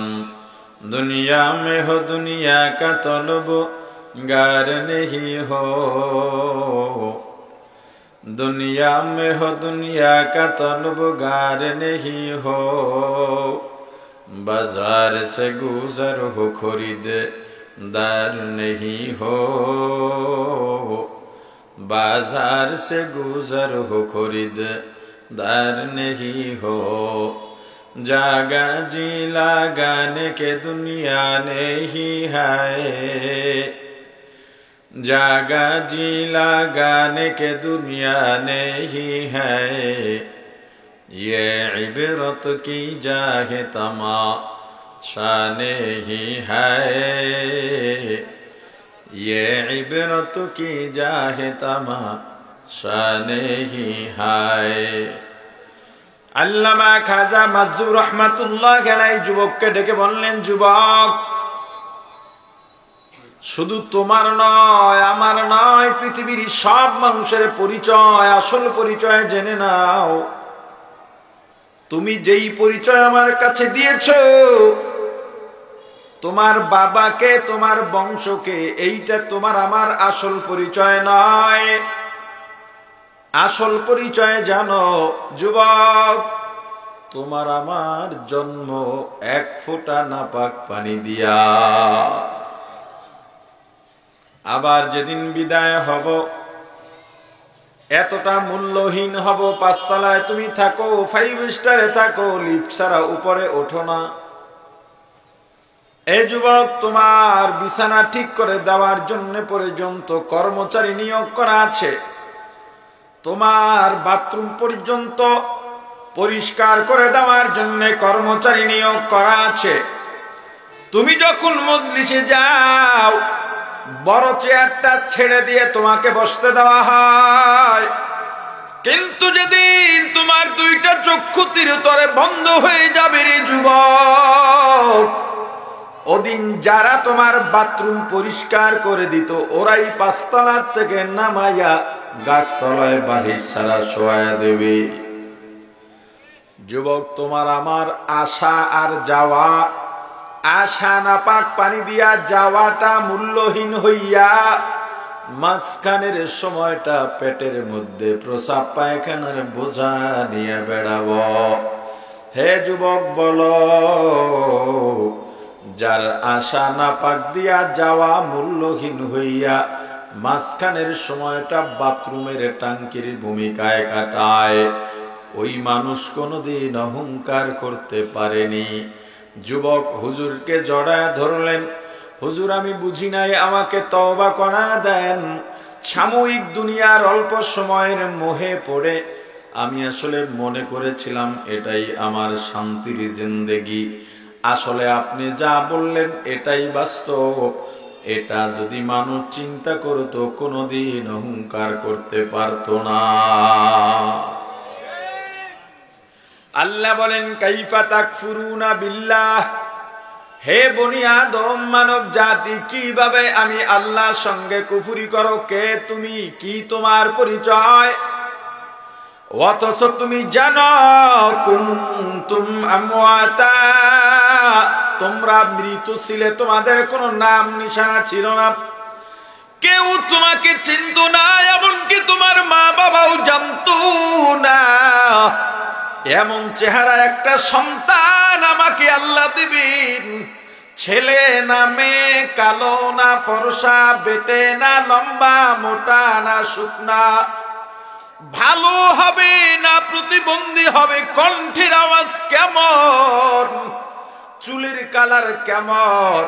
दुनिया में हो दुनिया का तलब गार नहीं हो, दुनिया में हो दुनिया का तलब गार नहीं हो, बाजार से गुजर हो खरीद दार नहीं हो, बाजार से गुजर हो खरीद दार नहीं हो, जागा जी लगाने के दुनिया नहीं है, जागा जी लगाने के दुनिया नहीं है, ये इबरत की जाहे तमाशा नहीं है, ये इबरत की जाहे तमाशा नहीं है। আল্লামা খাজা মাজুর রহমাতুল্লাহ আলাইহি যুবককে ডেকে বললেন, যুবক, শুধু তোমার নয়, আমার নয়, পৃথিবীর সব মানুষের পরিচয়, আসল পরিচয় জেনে নাও। তুমি যেই পরিচয় আমার কাছে দিয়েছো, তোমার বাবাকে, তোমার বংশকে, এইটা তোমার আমার আসল পরিচয় নয়। আসল পরিচয় জানো যুবক, তোমার আমার জন্ম এক ফোঁটা নাপাক পানি দিয়া। আবার যেদিন বিদায় হব, এতটা মূল্যহীন হব, পাঁচতলায় তুমি থাকো, 5 স্টারে থাকো, লিফট ছাড়া উপরে ওঠো না। এই যুবক, তোমার বিছানা ঠিক করে দেওয়ার জন্য পর্যন্ত কর্মচারী নিয়োগ করা আছে, তোমার বাথরুম পর্যন্ত পরিষ্কার করে দেওয়ার জন্য কর্মচারী নিয়োগ করা আছে। তুমি যখন মজলিসে যাও, বড় চেয়ারটা ছেড়ে দিয়ে তোমাকে বসতে দেওয়া হয়, কিন্তু যেদিন তোমার দুইটা চক্ষু চিরতরে বন্ধ হয়ে যাবে রে যুবক, ওদিন যারা তোমার বাথরুম পরিষ্কার করে দিত, ওরাই 5 তলার থেকে নামাইয়া গাছতলায় বাহির ছাড়া শোয়া দেবে। যুবক, তোমার আমার আশা আর যাওয়া, আশা নাপাক পানি দিয়া, যাওয়াটা মূল্যহীন হইয়া, মাঝখানের সময়টা পেটের মধ্যে প্রসাব পায়খানার বোঝা নিয়ে বেড়াবো। হে যুবক, বলো, যার আশা নাপাক দিয়া, যাওয়া মূল্যহীন হইয়া, মাঝখানের সময়টা বাথরুমের টাঙ্কির ভূমিকায় কাটায়, ওই মানুষ কোনদিন অহংকার করতে পারেনি। যুবক হুজুরকে জড়ায় ধরলেন, হুজুর, আমি বুঝি নাই, আমাকে তওবা করা দেন। সাময়িক দুনিয়ার অল্প সময়ের মোহে পড়ে আমি আসলে মনে করেছিলাম এটাই আমার শান্তির জিন্দেগি। আসলে আপনি যা বললেন এটাই বাস্তব। এটা যদি মানুষ চিন্তা করতো, কোনদিন অহংকার করতে পারতো না। আল্লাহ বলেন, কাইফা তাকফুরুনা বিল্লাহ, হে বনি আদম, মানব জাতি, কিভাবে আমি আল্লাহর সঙ্গে কুফরি করো? কে তুমি? কি তোমার পরিচয়? অথচ তুমি জানো, কুনতুম আমওয়াতা, তোমরা মৃত ছিলে, তোমাদের কোনো নাম নিশানা ছিল না, কেউ তোমাকে চিনত না, এমনকি তোমার মা বাবাও জানতো না। এমন চেহারা একটা সন্তান আমাকে আল্লাহ দিবেন, ছেলে না মেয়ে, কালো না ফর্সা, বেটে না লম্বা, মোটা না শুকনা, ভালো হবে না প্রতিবন্ধী হবে, কণ্ঠের আওয়াজ কেমন, চুলের কালার কেমন,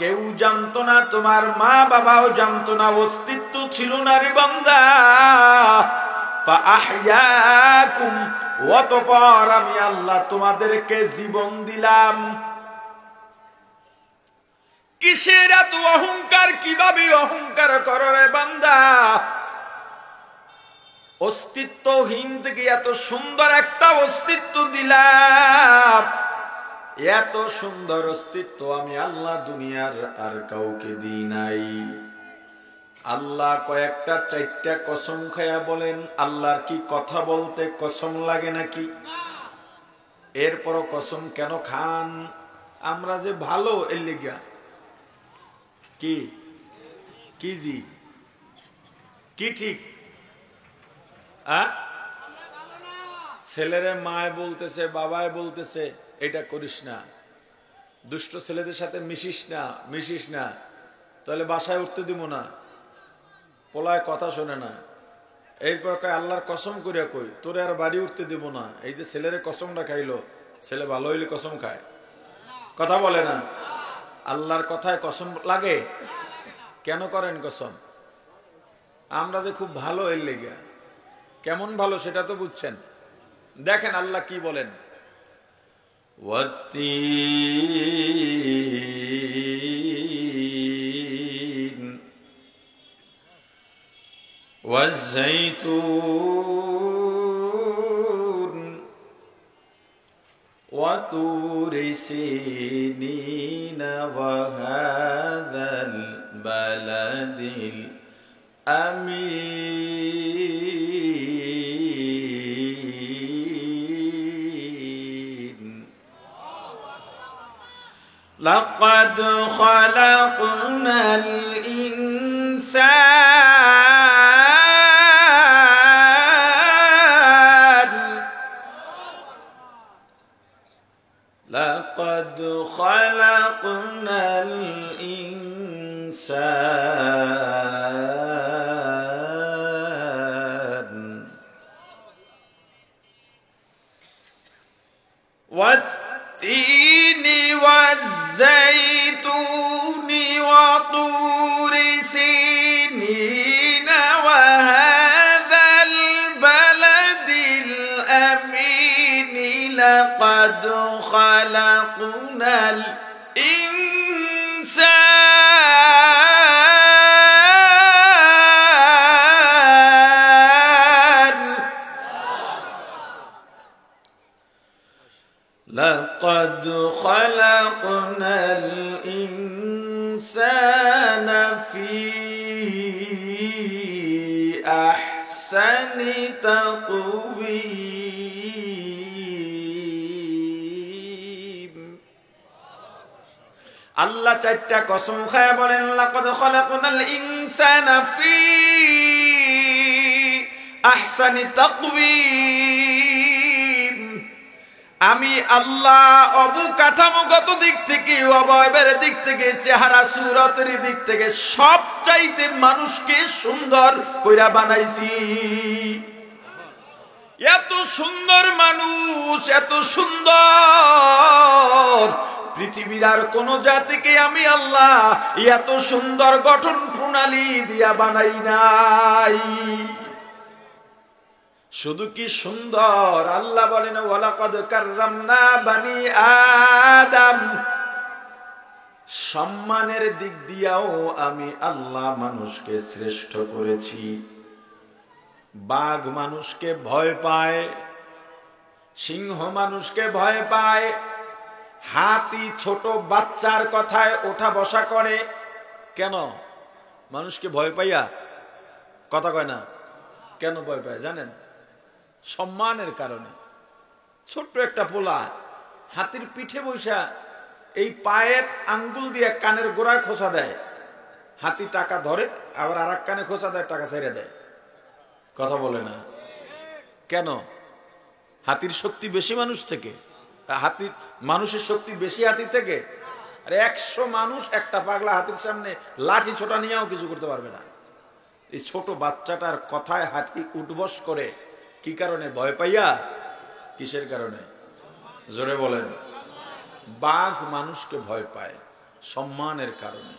কেউ জানতো না, তোমার মা বাবাও জানতো না, অস্তিত্ব ছিল না রে বান্দা। ফাআহইয়াকুম, অতঃপর আমি আল্লাহ তোমাদেরকে জীবন দিলাম। কিসের এত অহংকার? কিভাবে অহংকার করো রে বান্দা? অস্তিত্বহীন থেকে এত সুন্দর একটা অস্তিত্ব দিলাম। এত সুন্দর অস্তিত্ব আমি আল্লাহ দুনিয়ার আর কাউকে দিই নাই। আল্লাহ কয়েকটা 4টা কসম খায়া বলেন, আল্লাহর কি কথা বলতে কসম লাগে নাকি? এরপরও কসম কেন খান? আমরা যে ভালো এর লিগা কি কি জি কি ঠিক? ছেলেরে মায় বলতেছে, বাবায় বলতেছে এটা করিস না, দুষ্ট ছেলেদের সাথে মিশিস না, তাহলে বাসায় উঠতে দিব না, পোলায় কথা শোনে না। এরপর কয় আল্লাহর কসম করিয়া কই তোরে আর বাড়ি উঠতে দিব না। এই যে ছেলেরে কসমটা খাইলো, ছেলে ভালো হইলে কসম খায়, কথা বলে না। আল্লাহর কথায় কসম লাগে। কেন করেন কসম? আমরা যে খুব ভালো এর লেগে। কেমন ভালো সেটা তো বুঝছেন। দেখেন আল্লাহ কি বলেন, ওয়াত্তিন ওয়াজ্জাইতুন ওয়াতুরি সিনিন ওয়া হাযাল বালাদিল আমিন লাকাদ খালাকনাল ইনসান লাকাদ খালাকনাল ইনসান والتين والزيتون وطور سينين وهذا البلد الأمين لقد خلقنا لقد خلقنا الإنسان في أحسن تقويم আল্লাহ চারটা কসম খায় বলেন লাকাদ খালাকনাল ইনসানা ফি আহসানি তাকওয়িম। আমি আল্লাহ অবকাঠামোগত দিক থেকে, অবয়বের দিক থেকে, চেহারা সুরতের দিক থেকে সবচাইতে মানুষকে সুন্দর কইরা বানাইছি। এত সুন্দর মানুষ, এত সুন্দর পৃথিবীর আর কোন জাতিকে আমি আল্লাহ এত সুন্দর গঠন প্রণালী দিয়া বানাই নাই। শুধু কি সুন্দর, আল্লাহ বলেন ওয়ালাকাদ কাররামনা বানি আদম, সম্মানের দিক দিয়াও আমি আল্লাহ মানুষকে শ্রেষ্ঠ করেছি। বাঘ মানুষকে ভয় পায়, সিংহ মানুষকে ভয় পায়, হাতি ছোট বাচ্চার কথায় ওঠা বসা করে। কেন? মানুষকে ভয় পাইয়া, কথা কয় না। কেন ভয় পায় জানেন? সম্মানের কারণে। ছোট্ট একটা পোলা হাতির পিঠে বৈশা এই পায়ের আঙ্গুল দিয়ে কানের গোড়ায় খোঁচা দেয়, হাতি টাকা ধরে, আবার আর এক কানে খোঁচা দেয়, টাকা ছেড়ে দেয়। কথা বলে না। কেন? হাতির শক্তি বেশি মানুষ থেকে, হাতির মানুষের শক্তি বেশি হাতি থেকে। আর 100 মানুষ একটা পাগলা হাতির সামনে লাঠি ছোটা নিয়েও কিছু করতে পারবে না। এই ছোট বাচ্চাটার কথায় হাতি উঠবস করে। কি কারণে? ভয় পাইয়া। কিসের কারণে? জোরে বলেন। বাঘ মানুষকে ভয় পায় সম্মানের কারণে,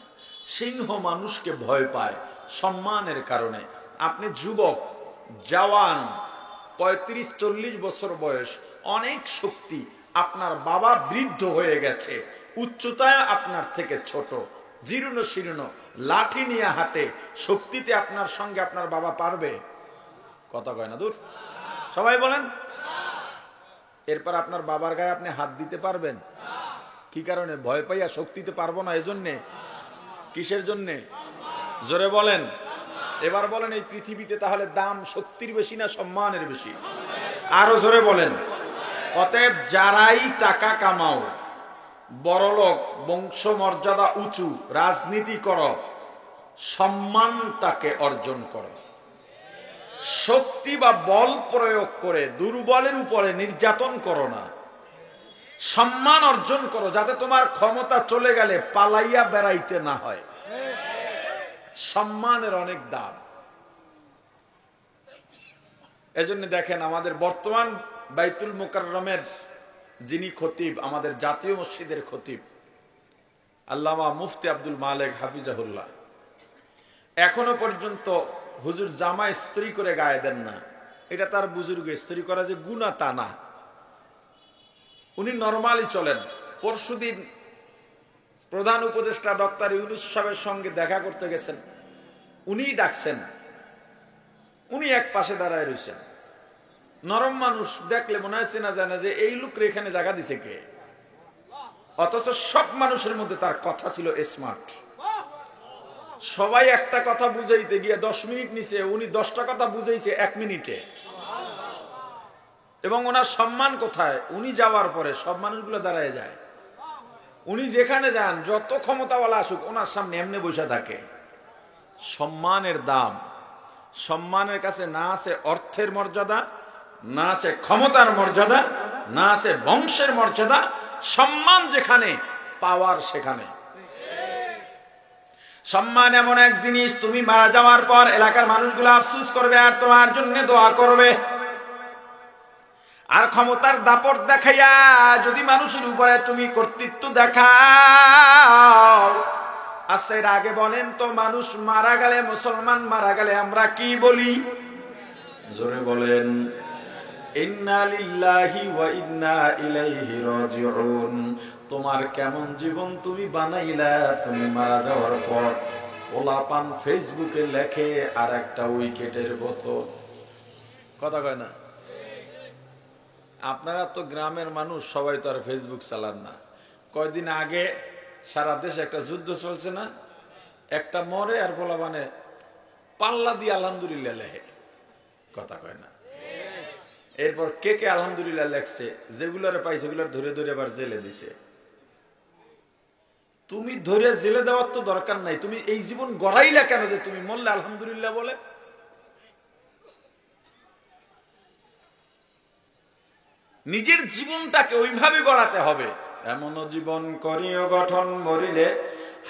সিংহ মানুষকে ভয় পায় সম্মানের কারণে। আপনি যুবক, জওয়ান, 35-40 বছর বয়স, অনেক শক্তি, আপনার বাবা বৃদ্ধ হয়ে গেছে, উচ্চতায় আপনার থেকে ছোট, জীর্ণ শীর্ণ, লাঠি নিয়ে হাঁটে, শক্তিতে আপনার সঙ্গে আপনার বাবা পারবে? কথা কয় না দূর। সবাই বলেন। এরপর আপনার বাবার গায়ে আপনি হাত দিতে পারবেন? কি কারণে? ভয় পাইয়া, শক্তিতে পারবো না এজন্যে। কিসের জন্যে? জোরে বলেন। এবার বলেন, এই পৃথিবীতে তাহলে দাম শক্তির বেশি না সম্মানের বেশি? আরো জোরে বলেন। অতএব যারাই টাকা কামাও, বড়লোক, বংশমর্যাদা উঁচু, রাজনীতি করো, সম্মানটাকে অর্জন করো। শক্তি বা বল প্রয়োগ করে দুর্বলের উপরে নির্যাতন করো না, সম্মান অর্জন করো, যাতে তোমার ক্ষমতা চলে গেলে পালাইয়া বেড়াইতে না হয়। সম্মানের অনেক দাম। এজন্য দেখেন আমাদের বর্তমান বাইতুল মুকাররমের যিনি খতিব, আমাদের জাতীয় মসজিদের খতিব আল্লামা মুফতি আব্দুল মালেক হাফিজাহুল্লাহ, এখনো পর্যন্ত হুজুর জামা ইস্ত্রি করে গায়ে দেন না। এটা তার বুজুর্গ, ইস্ত্রি করা যে গুনাহ তা না, উনি নরমালি চলেন। পরশুদিন প্রধান উপদেষ্টা ডক্টর ইউনূস সাহেবের সঙ্গে দেখা করতে গেছেন, উনিই ডাকছেন, উনি এক পাশে দাঁড়ায় রয়েছেন। নরম মানুষ দেখলে মনে হয় না জানে যে এই লোকের এখানে জায়গা দিছে কে, অথচ সব মানুষের মধ্যে তার কথা ছিল স্মার্ট। সবাই একটা কথা বুঝাইতে গিয়ে 10 মিনিট নিছে, উনি 10টা কথা বুঝাইছে 1 মিনিটে। এবং ওনার সম্মান কোথায়, উনি যাওয়ার পরে সব মানুষগুলো দাঁড়ায় যায়। উনি যেখানে যান যত ক্ষমতাওয়ালা আসুক ওনার সামনে এমনি বসে থাকে। সম্মানের দাম, সম্মানের কাছে না আছে অর্থের মর্যাদা, না আছে ক্ষমতার মর্যাদা, না আছে বংশের মর্যাদা। সম্মান যেখানে, পাওয়ার সেখানে। সম্মান এমন এক জিনিস, তুমি মারা যাওয়ার পর এলাকার মানুষগুলো আফসোস করবে আর তোমার জন্য দোয়া করবে। আর ক্ষমতার দাপট দেখাইয়া যদি মানুষের উপরে তুমি কর্তৃত্ব দেখাও, আচ্ছা এর আগে বলেন তো, মানুষ মারা গেলে, মুসলমান মারা গেলে আমরা কি বলি? জোরে বলেন, ইন্না লিল্লাহি ওয়া ইন্না ইলাইহি রাজিউন। তোমার কেমন জীবন তুমি বানাইলা, তুমি মারা যাওয়ার পর পোলাপান ফেসবুকে লেখে আর একটা উইকেটের বোতল। কথা কয় না? আপনারা তো গ্রামের মানুষ, সবাই তো আর ফেসবুক চালান না। কয়দিন আগে সারা দেশে একটা যুদ্ধ চলছে না, একটা মরে আর পোলাপানে পাল্লা দিয়ে আলহামদুলিল্লাহ লেখে। কথা কয় না? এরপর কে কে আলহামদুলিল্লাহ লেখছে, যেগুলারে পাইছে সেগুলার ধরে ধরে আবার জেলে দিছে। তুমি ধরে জেলে দেওয়ার তো দরকার নাই, তুমি এই জীবন গড়াইলা কেন যে তুমি মরলে আলহামদুলিল্লাহ বলে? নিজের জীবনটাকে ওইভাবে গড়াতে হবে। এমন জীবন করিও গঠন, মরিলে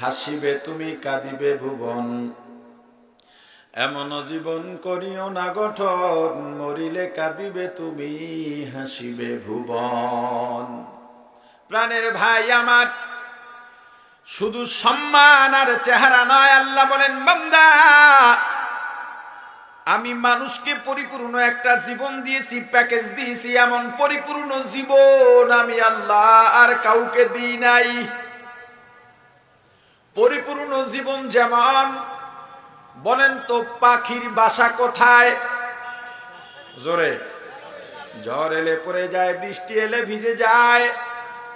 হাসিবে তুমি কাঁদিবে ভুবন। এমন জীবন করিও না গঠন, মরিলে কাঁদিবে তুমি হাসিবে ভুবন। প্রাণের ভাই আমার, শুধু সম্মান আর চেহারা নয়। আল্লাহ বলেন, বান্দা আমি মানুষকে পরিপূর্ণ একটা জীবন দিয়েছি, প্যাকেজ দিয়েছি। এমন পরিপূর্ণ জীবন আমি আল্লাহ আর কাউকে দিই নাই। পরিপূর্ণ জীবন যেমন, বলেন তো পাখির বাসা কোথায়? জোরে। ঝড় এলে পড়ে যায়, বৃষ্টি এলে ভিজে যায়।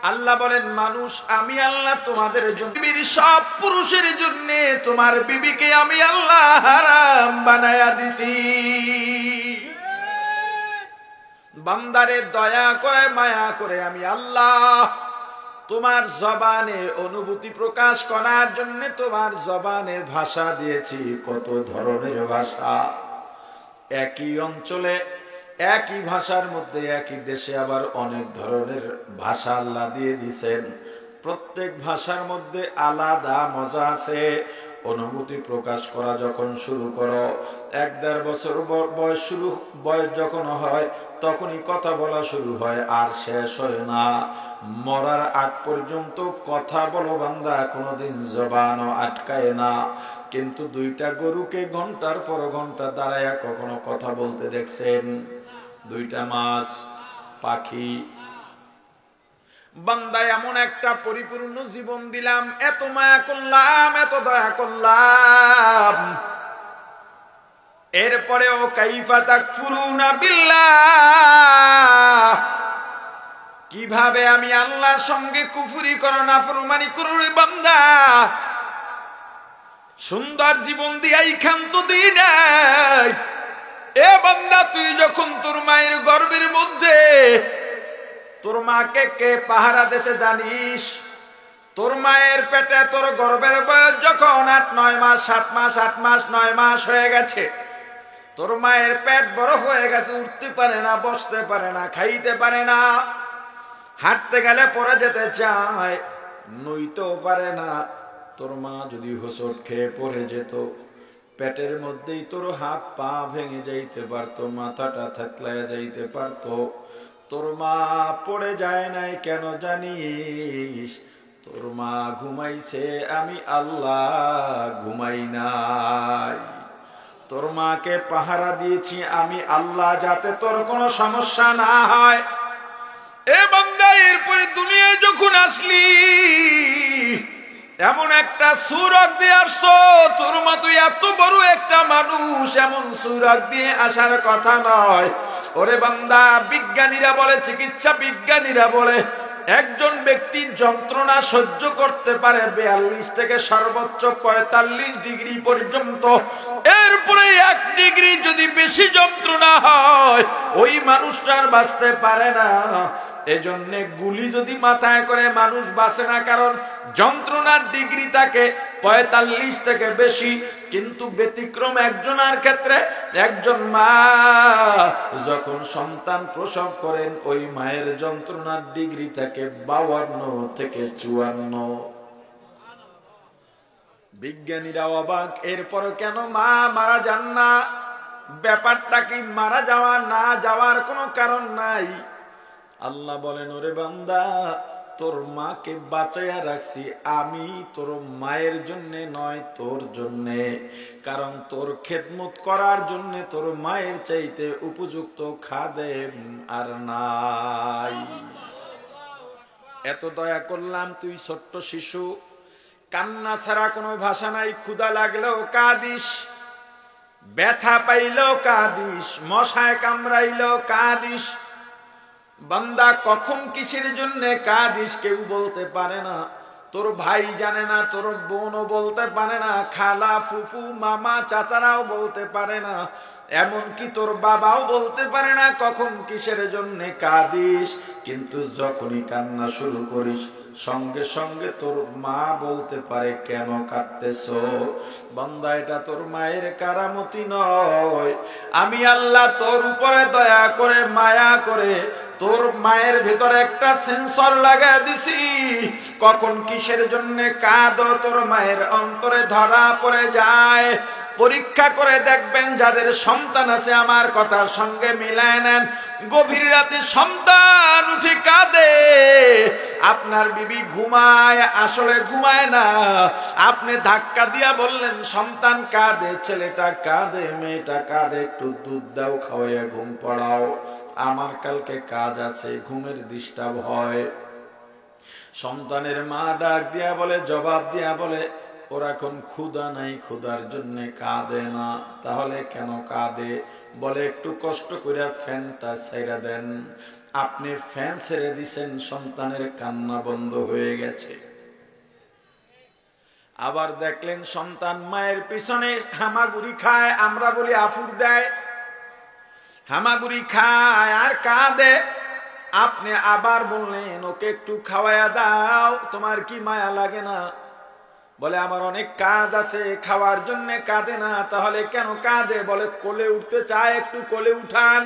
আল্লাহ বলেন, মানুষ আমি আল্লাহ তোমাদের জন্য, সব পুরুষের জন্য তোমার বিবিকে আমি আল্লাহ হারাম বানায়া দিছি। বান্দারে দয়া করে মায়া করে আমি আল্লাহ তোমার জবানে অনুভূতি প্রকাশ করার জন্য তোমার জবানে ভাষা দিয়েছি। কত ধরনের ভাষা, একই অঞ্চলে একই ভাষার মধ্যে একই দেশে আবার অনেক ধরনের ভাষা আল্লাহ দিয়ে দিয়েছেন। প্রত্যেক ভাষার মধ্যে আলাদা মজা আছে। অনুভূতি প্রকাশ করা যখন শুরু করো, 1-1.5 বছর বয়স যখন হয় তখনই কথা বলা শুরু হয়, আর শেষ হয় না। মরার আগ পর্যন্ত কথা বলো বান্দা, কোনোদিন জবানও আটকায় না। কিন্তু 2টা গরুকে ঘন্টার পর ঘন্টা দাঁড়ায়া কখনো কথা বলতে দেখছেন? 2টা মাছ, পাখি। বান্দা এমন একটা পরিপূর্ণ জীবন দিলাম, এত মায়া করলাম, এত দয়া করলাম, এরপরেও কাইফা তাকফুরুনা বিল্লাহ, কিভাবে আমি আল্লাহর সঙ্গে কুফরি করো, নাফরমানি করো রে বান্দা। সুন্দর জীবন দিয়াই ক্ষান্ত দিই নাই। এ বান্দা, তুই যখন তোর মায়ের গর্ভের মধ্যে, তোর মাকে কে পাহারা দেশে জানিস? তোর মায়ের পেটে তোর গর্ভের বয়স যখন 8-9 মাস 7 মাস 8 মাস 9 মাস হয়ে গেছে, তোর মায়ের পেট বড় হয়ে গেছে, উঠতে পারে না, বসতে পারে না, খাইতে পারে না, হাঁটতে গেলে পড়ে যেতে চায়, নইতেও পারে না। তোর মা যদি হোঁচট খেয়ে পড়ে যেত, পেটের মধ্যেই তোর হাত পা ভেঙে যাইতে পারতো, মাথাটা থেতলায় যাইতে পারতো। তোর মা পড়ে যায় নাই কেন জানিস? তোর মা ঘুমাইছে, আমি আল্লাহ ঘুমাই নাই। তোর মাকে পাহারা দিয়েছি আমি আল্লাহ, যাতে তোর কোনো সমস্যা না হয়। এ বান্দা, এরপরে দুনিয়ায় যখন আসলি এমন একটা সুরত দিয়ে আসছো, তোর মা তুই এত বড় একটা মানুষ, এমন সুরত দিয়ে আসার কথা নয়। ওরে বান্দা, বিজ্ঞানীরা বলে, চিকিৎসা বিজ্ঞানীরা বলে, একজন ব্যক্তির যন্ত্রণা সহ্য করতে পারে 42 থেকে সর্বোচ্চ 45 ডিগ্রি পর্যন্ত। এরপরে 1 ডিগ্রি যদি বেশি যন্ত্রণা হয়, ওই মানুষটার বাঁচতে পারে না। এজন্য গুলি যদি মাথায় করে মানুষ বাঁচে না, কারণ যন্ত্রণার ডিগ্রি থাকে 45 থেকে বেশি। কিন্তু ব্যতিক্রম একজনের ক্ষেত্রে, একজন মা যখন সন্তান প্রসব করেন, ওই মায়ের যন্ত্রণার ডিগ্রি থাকে 52 থেকে 54। বিজ্ঞানীরা অবাক, এরপরও কেন মা মারা যান না? ব্যাপারটা কি মারা যাওয়া না যাওয়ার কোনো কারণ নাই? আল্লাহ বলেন, ওরে বান্দা, তোর মাকে বাঁচাইয়া রাখছি আমি তোর মায়ের জন্য নয়, তোর জন্য। কারণ তোর খেদমত করার জন্য তোর মায়ের চাইতে উপযুক্ত খাদেম আর নাই। এত দয়া করলাম, তুই ছোট্ট শিশু, কান্না ছাড়া কোনো ভাষা নাই। ক্ষুধা লাগলেও কাঁদিস, ব্যথা পাইলেও কাঁদিস, মশায় কামড়াইলেও কাঁদিস। বান্দা, কখন কিসের জন্য কাঁদিস কেউ বলতে পারে না। তোর ভাই জানে না, তোর বোনও বলতে পারে না, খালা ফুফু মামা চাচারাও বলতে পারে না, এমনকি তোর বাবাও বলতে পারে না কখন কিসের জন্য কাঁদিস। কিন্তু যখনই কান্না শুরু করিস, সঙ্গে সঙ্গে তোর মা বলতে পারে, কেন কাঁদতেছ? বান্দা, এটা তোর মায়ের কারামতি নয়। আমি আল্লাহ তোর উপরে দয়া করে, মায়া করে তোর মায়ের ভিতরে একটা সেন্সর লাগাই দিছি। কখন কিসের জন্য কাঁদো তোর মায়ের অন্তরে ধরা পড়ে যায়। পরীক্ষা করে দেখবেন, যাদের সন্তান আছে আমার কথার সঙ্গে মিলায় নেন। গভীর রাতে সন্তান উঠে কাঁদে, আপনার বিবি ঘুমায়, আসলে ঘুমায় না। আপনি ধাক্কা দিয়া বললেন সন্তান কাঁদে, ছেলেটা কাঁদে, মেয়েটা কাঁদে, একটু দুধ দাও, খাওয়াইয়া ঘুম পড়াও, আমার কালকে কাজ আছে, ঘুমের ডিস্টার্ব হয়। সন্তানের মা ডাক দিয়া বলে, জবাব দিয়া বলে, ওর এখন ক্ষুধা নাই, ক্ষুধার জন্য কাঁদে না। তাহলে কেন কাঁদে? বলে, একটু কষ্ট করে ফ্যানটা ছেড়ে দেন। আপনি ফ্যান ছেড়ে দিছেন, সন্তানের কান্না বন্ধ হয়ে গেছে। আবার দেখলেন সন্তান মায়ের পিছনে হামাগুড়ি খায়, আমরা বলি আফুর দেয়, হামাগুড়ি খায় আর কাঁদে। আপনি আবার বললেন, ওকে একটু খাওয়ায়া দাও, তোমার কি মায়া লাগে না? বলে, আমার অনেক কাজ আছে, খাওয়ার জন্য কাঁদে না। তাহলে কেন কাঁদে? বলে, কোলে উঠতে চায়, একটু কোলে উঠান।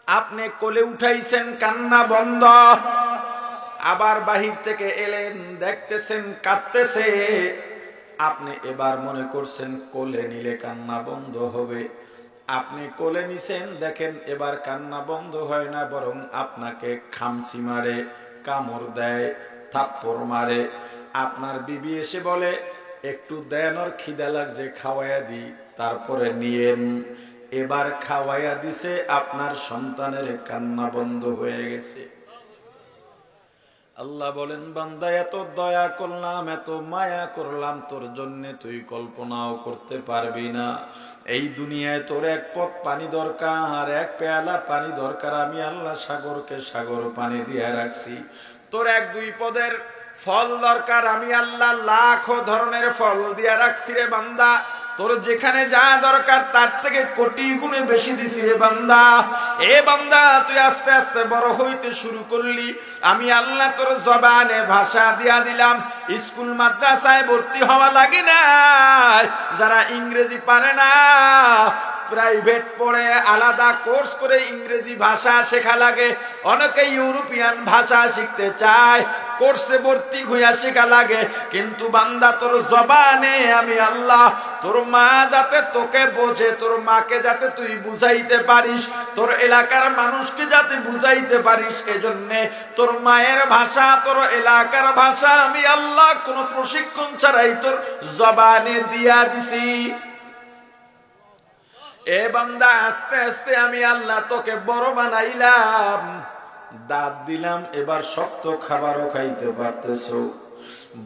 আপনি কোলে উঠাইছেন, কান্না বন্ধ। আবার বাহির থেকে এলেন, দেখতেছেন কাঁদতেছে। আপনি এবার মনে করছেন কোলে নিলে কান্না বন্ধ হবে। আপনি কোলে নিছেন, দেখেন এবার কান্না বন্ধ হয় না, বরং আপনাকে খামচি মারে, কামড় দেয়, থাপ্পড় মারে। আপনার বিবি এসে বলে, একটু দেন, ওর খিদা লাগছে, খাওয়াইয়া দি, তারপরে নিয়েন। এবার খাওয়াইয়া দিছে, আপনার সন্তানের কান্না বন্ধ হয়ে গেছে। আল্লাহ বলেন, বান্দা, এত দয়া করলাম, এত মায়া করলাম তোর জন্য, তুই কল্পনাও করতে পারবি না। এই দুনিয়ায় তোর এক পথ পানি দরকার, এক পেয়ালা পানি দরকার, আমি আল্লাহ সাগরকে সাগর পানি দিয়ে রাখছি। তোর 1-2 পদের ফল দরকার, আমি আল্লাহ লাখো ধরনের ফল দিয়া রাখছি রে বান্দা। তোর যেখানে যা দরকার তার থেকে কোটি গুণে বেশি দিছি রে বান্দা। এ বান্দা তুই আস্তে আস্তে বড় হইতে শুরু করলি, আমি আল্লাহ তোর জবানে ভাষা দিয়া দিলাম। স্কুল মাদ্রাসায় ভর্তি হওয়া লাগে না, যারা ইংরেজি পারে না প্রাইভেট পড়ে আলাদা কোর্স করে ইংরেজি ভাষা শেখা লাগে। অনেকে ইউরোপিয়ান ভাষা শিখতে চায়, কোর্সে ভর্তি হইয়া শেখা লাগে। কিন্তু বান্দা তোর জবানে আমি আল্লাহ, তোর মা যাতে তোকে বোঝে, তোর মাকে যাতে তুই বুঝাইতে পারিস, তোর এলাকার মানুষকে যাতে বুঝাইতে পারিস, এজন্যে তোর মায়ের ভাষা, তোর এলাকার ভাষা আমি আল্লাহ কোনো প্রশিক্ষণ ছাড়াই তোর জবানে দিয়া দিছি। এ বান্দা আস্তে আস্তে আমি আল্লাহ তোকে বড় বানাইলাম, দাঁত দিলাম, এবার শক্ত খাবারও খাইতে পারতেছো,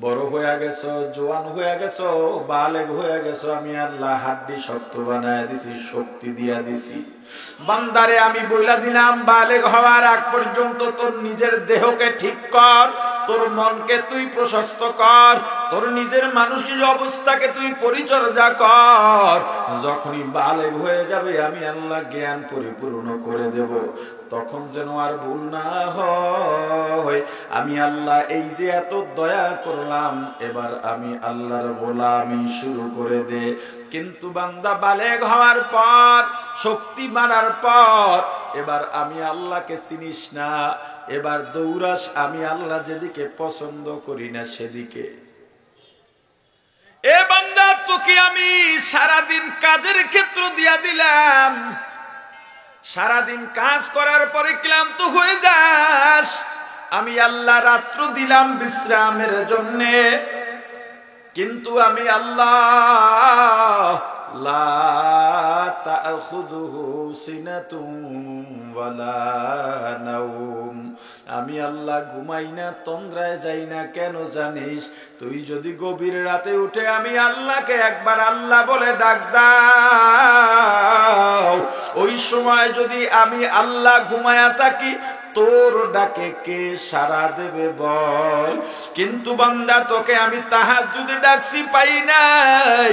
বড় হয়ে গেছো, জোয়ান হয়ে গেছো, বালেগ হয়ে গেছো, আমি আল্লাহ হাড্ডি শক্ত বানায় দিছি, শক্তি দিয়া দিছি। বান্দারে আমি বইলা দিলাম, বালেগ হওয়ার আগ পর্যন্ত তোর নিজের দেহকে ঠিক কর, তোর মনকে তুই প্রশস্ত কর, তোর নিজের মানসিক অবস্থাকে তুই পরিচর্যা কর। যখনই বালেগ হয়ে যাবে আমি আল্লাহ জ্ঞান পরিপূর্ণ করে দেব, তখন যেন আর ভুল না হয়। আমি আল্লাহ এই যে এত দয়া করলাম, এবার আমি আল্লাহর গোলামি শুরু করে দে। কিন্তু বান্দা বালেগ হওয়ার পর, শক্তি বাড়ার পর, এবার আমি আল্লাহকে চিনিস না, এবার দৌড়াস আমি আল্লাহ যেদিকে পছন্দ করি না সেদিকে। এ বান্দা তোকে আমি সারাদিন কাজের ক্ষেত্র দিয়া দিলাম, সারাদিন কাজ করার পরে ক্লান্ত হয়ে যাস, আমি আল্লাহ রাত্র দিলাম বিশ্রামের জন্যে। কিন্তু আমি আল্লাহ লা তাখুযুহু সিনাতুন ওয়ালা নাওম, আমি আল্লাহ ঘুমাই না, তন্দ্রায় যাই না। কেন জানিস? তুই যদি গভীর রাতে উঠে আমি আল্লাহকে একবার আল্লাহ বলে ডাক দাও, ওই সময় যদি আমি আল্লাহ ঘুমায়া থাকি, তোর ডাকে কে সাড়া দেবে বল? কিন্তু বান্দা তোকে আমি তাহাজ্জুদে ডাকছি পাই নাই,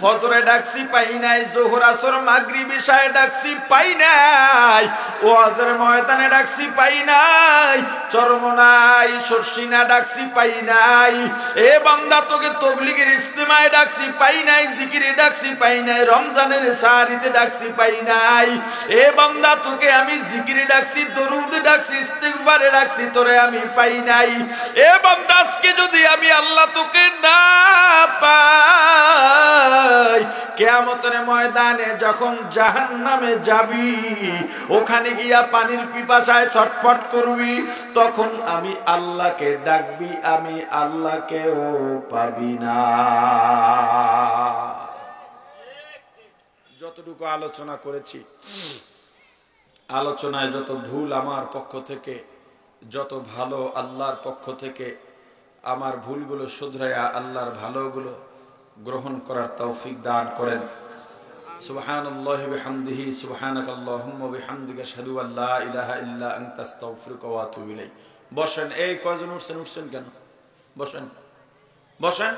ফজরে ডাকছি পাই নাই, যোহর আসর মাগরিব ইশায় ডাকছি পাই নাই, ওয়াজের ময়দানে ডাকছি পাই নাই, চরমনাই শর্ষিনা ডাকছি পাই নাই। এ বান্দা তোকে তাবলীগের ইজতিমায় ডাকছি পাই নাই, জিকিরে ডাকছি পাই নাই, রমজানের সাহারিতে ডাকছি পাই নাই। এ বান্দা তোকে আমি জিকিরে ডাকছি, দরুদ ডাকছি, ইস্তিগফারে ডাকছি, তোরে আমি পাই নাই। এ বান্দা আজকে যদি আমি আল্লাহ তোকে না পাই, কিয়ামতের ময়দানে যখন জাহান্নামে যাবি, ওখানে গিয়া পানির পিপাসায় ছটফট করবি, তখন আমি আল্লাহকে ডাকবি, আমি আল্লাহকেও পাবি না। যতটুকু আলোচনা করেছি, আলোচনায় যত ভুল আমার পক্ষ থেকে, যত ভালো আল্লাহর পক্ষ থেকে, আমার ভুলগুলো শুধরায়া আল্লাহর ভালোগুলো গ্রহণ করার তৌফিক দান করেন। সুবহানাল্লাহি বিহামদিহি, সুবহানাকাল্লাহুম্মা বিহামদিকা, আশহাদু আল্লা ইলাহা ইল্লা আনতা, আস্তাগফিরুকা ওয়া আতুবু ইলাইক। বসেন। এই কয়জন উঠছেন? উঠছেন কেন? বসেন, বসেন।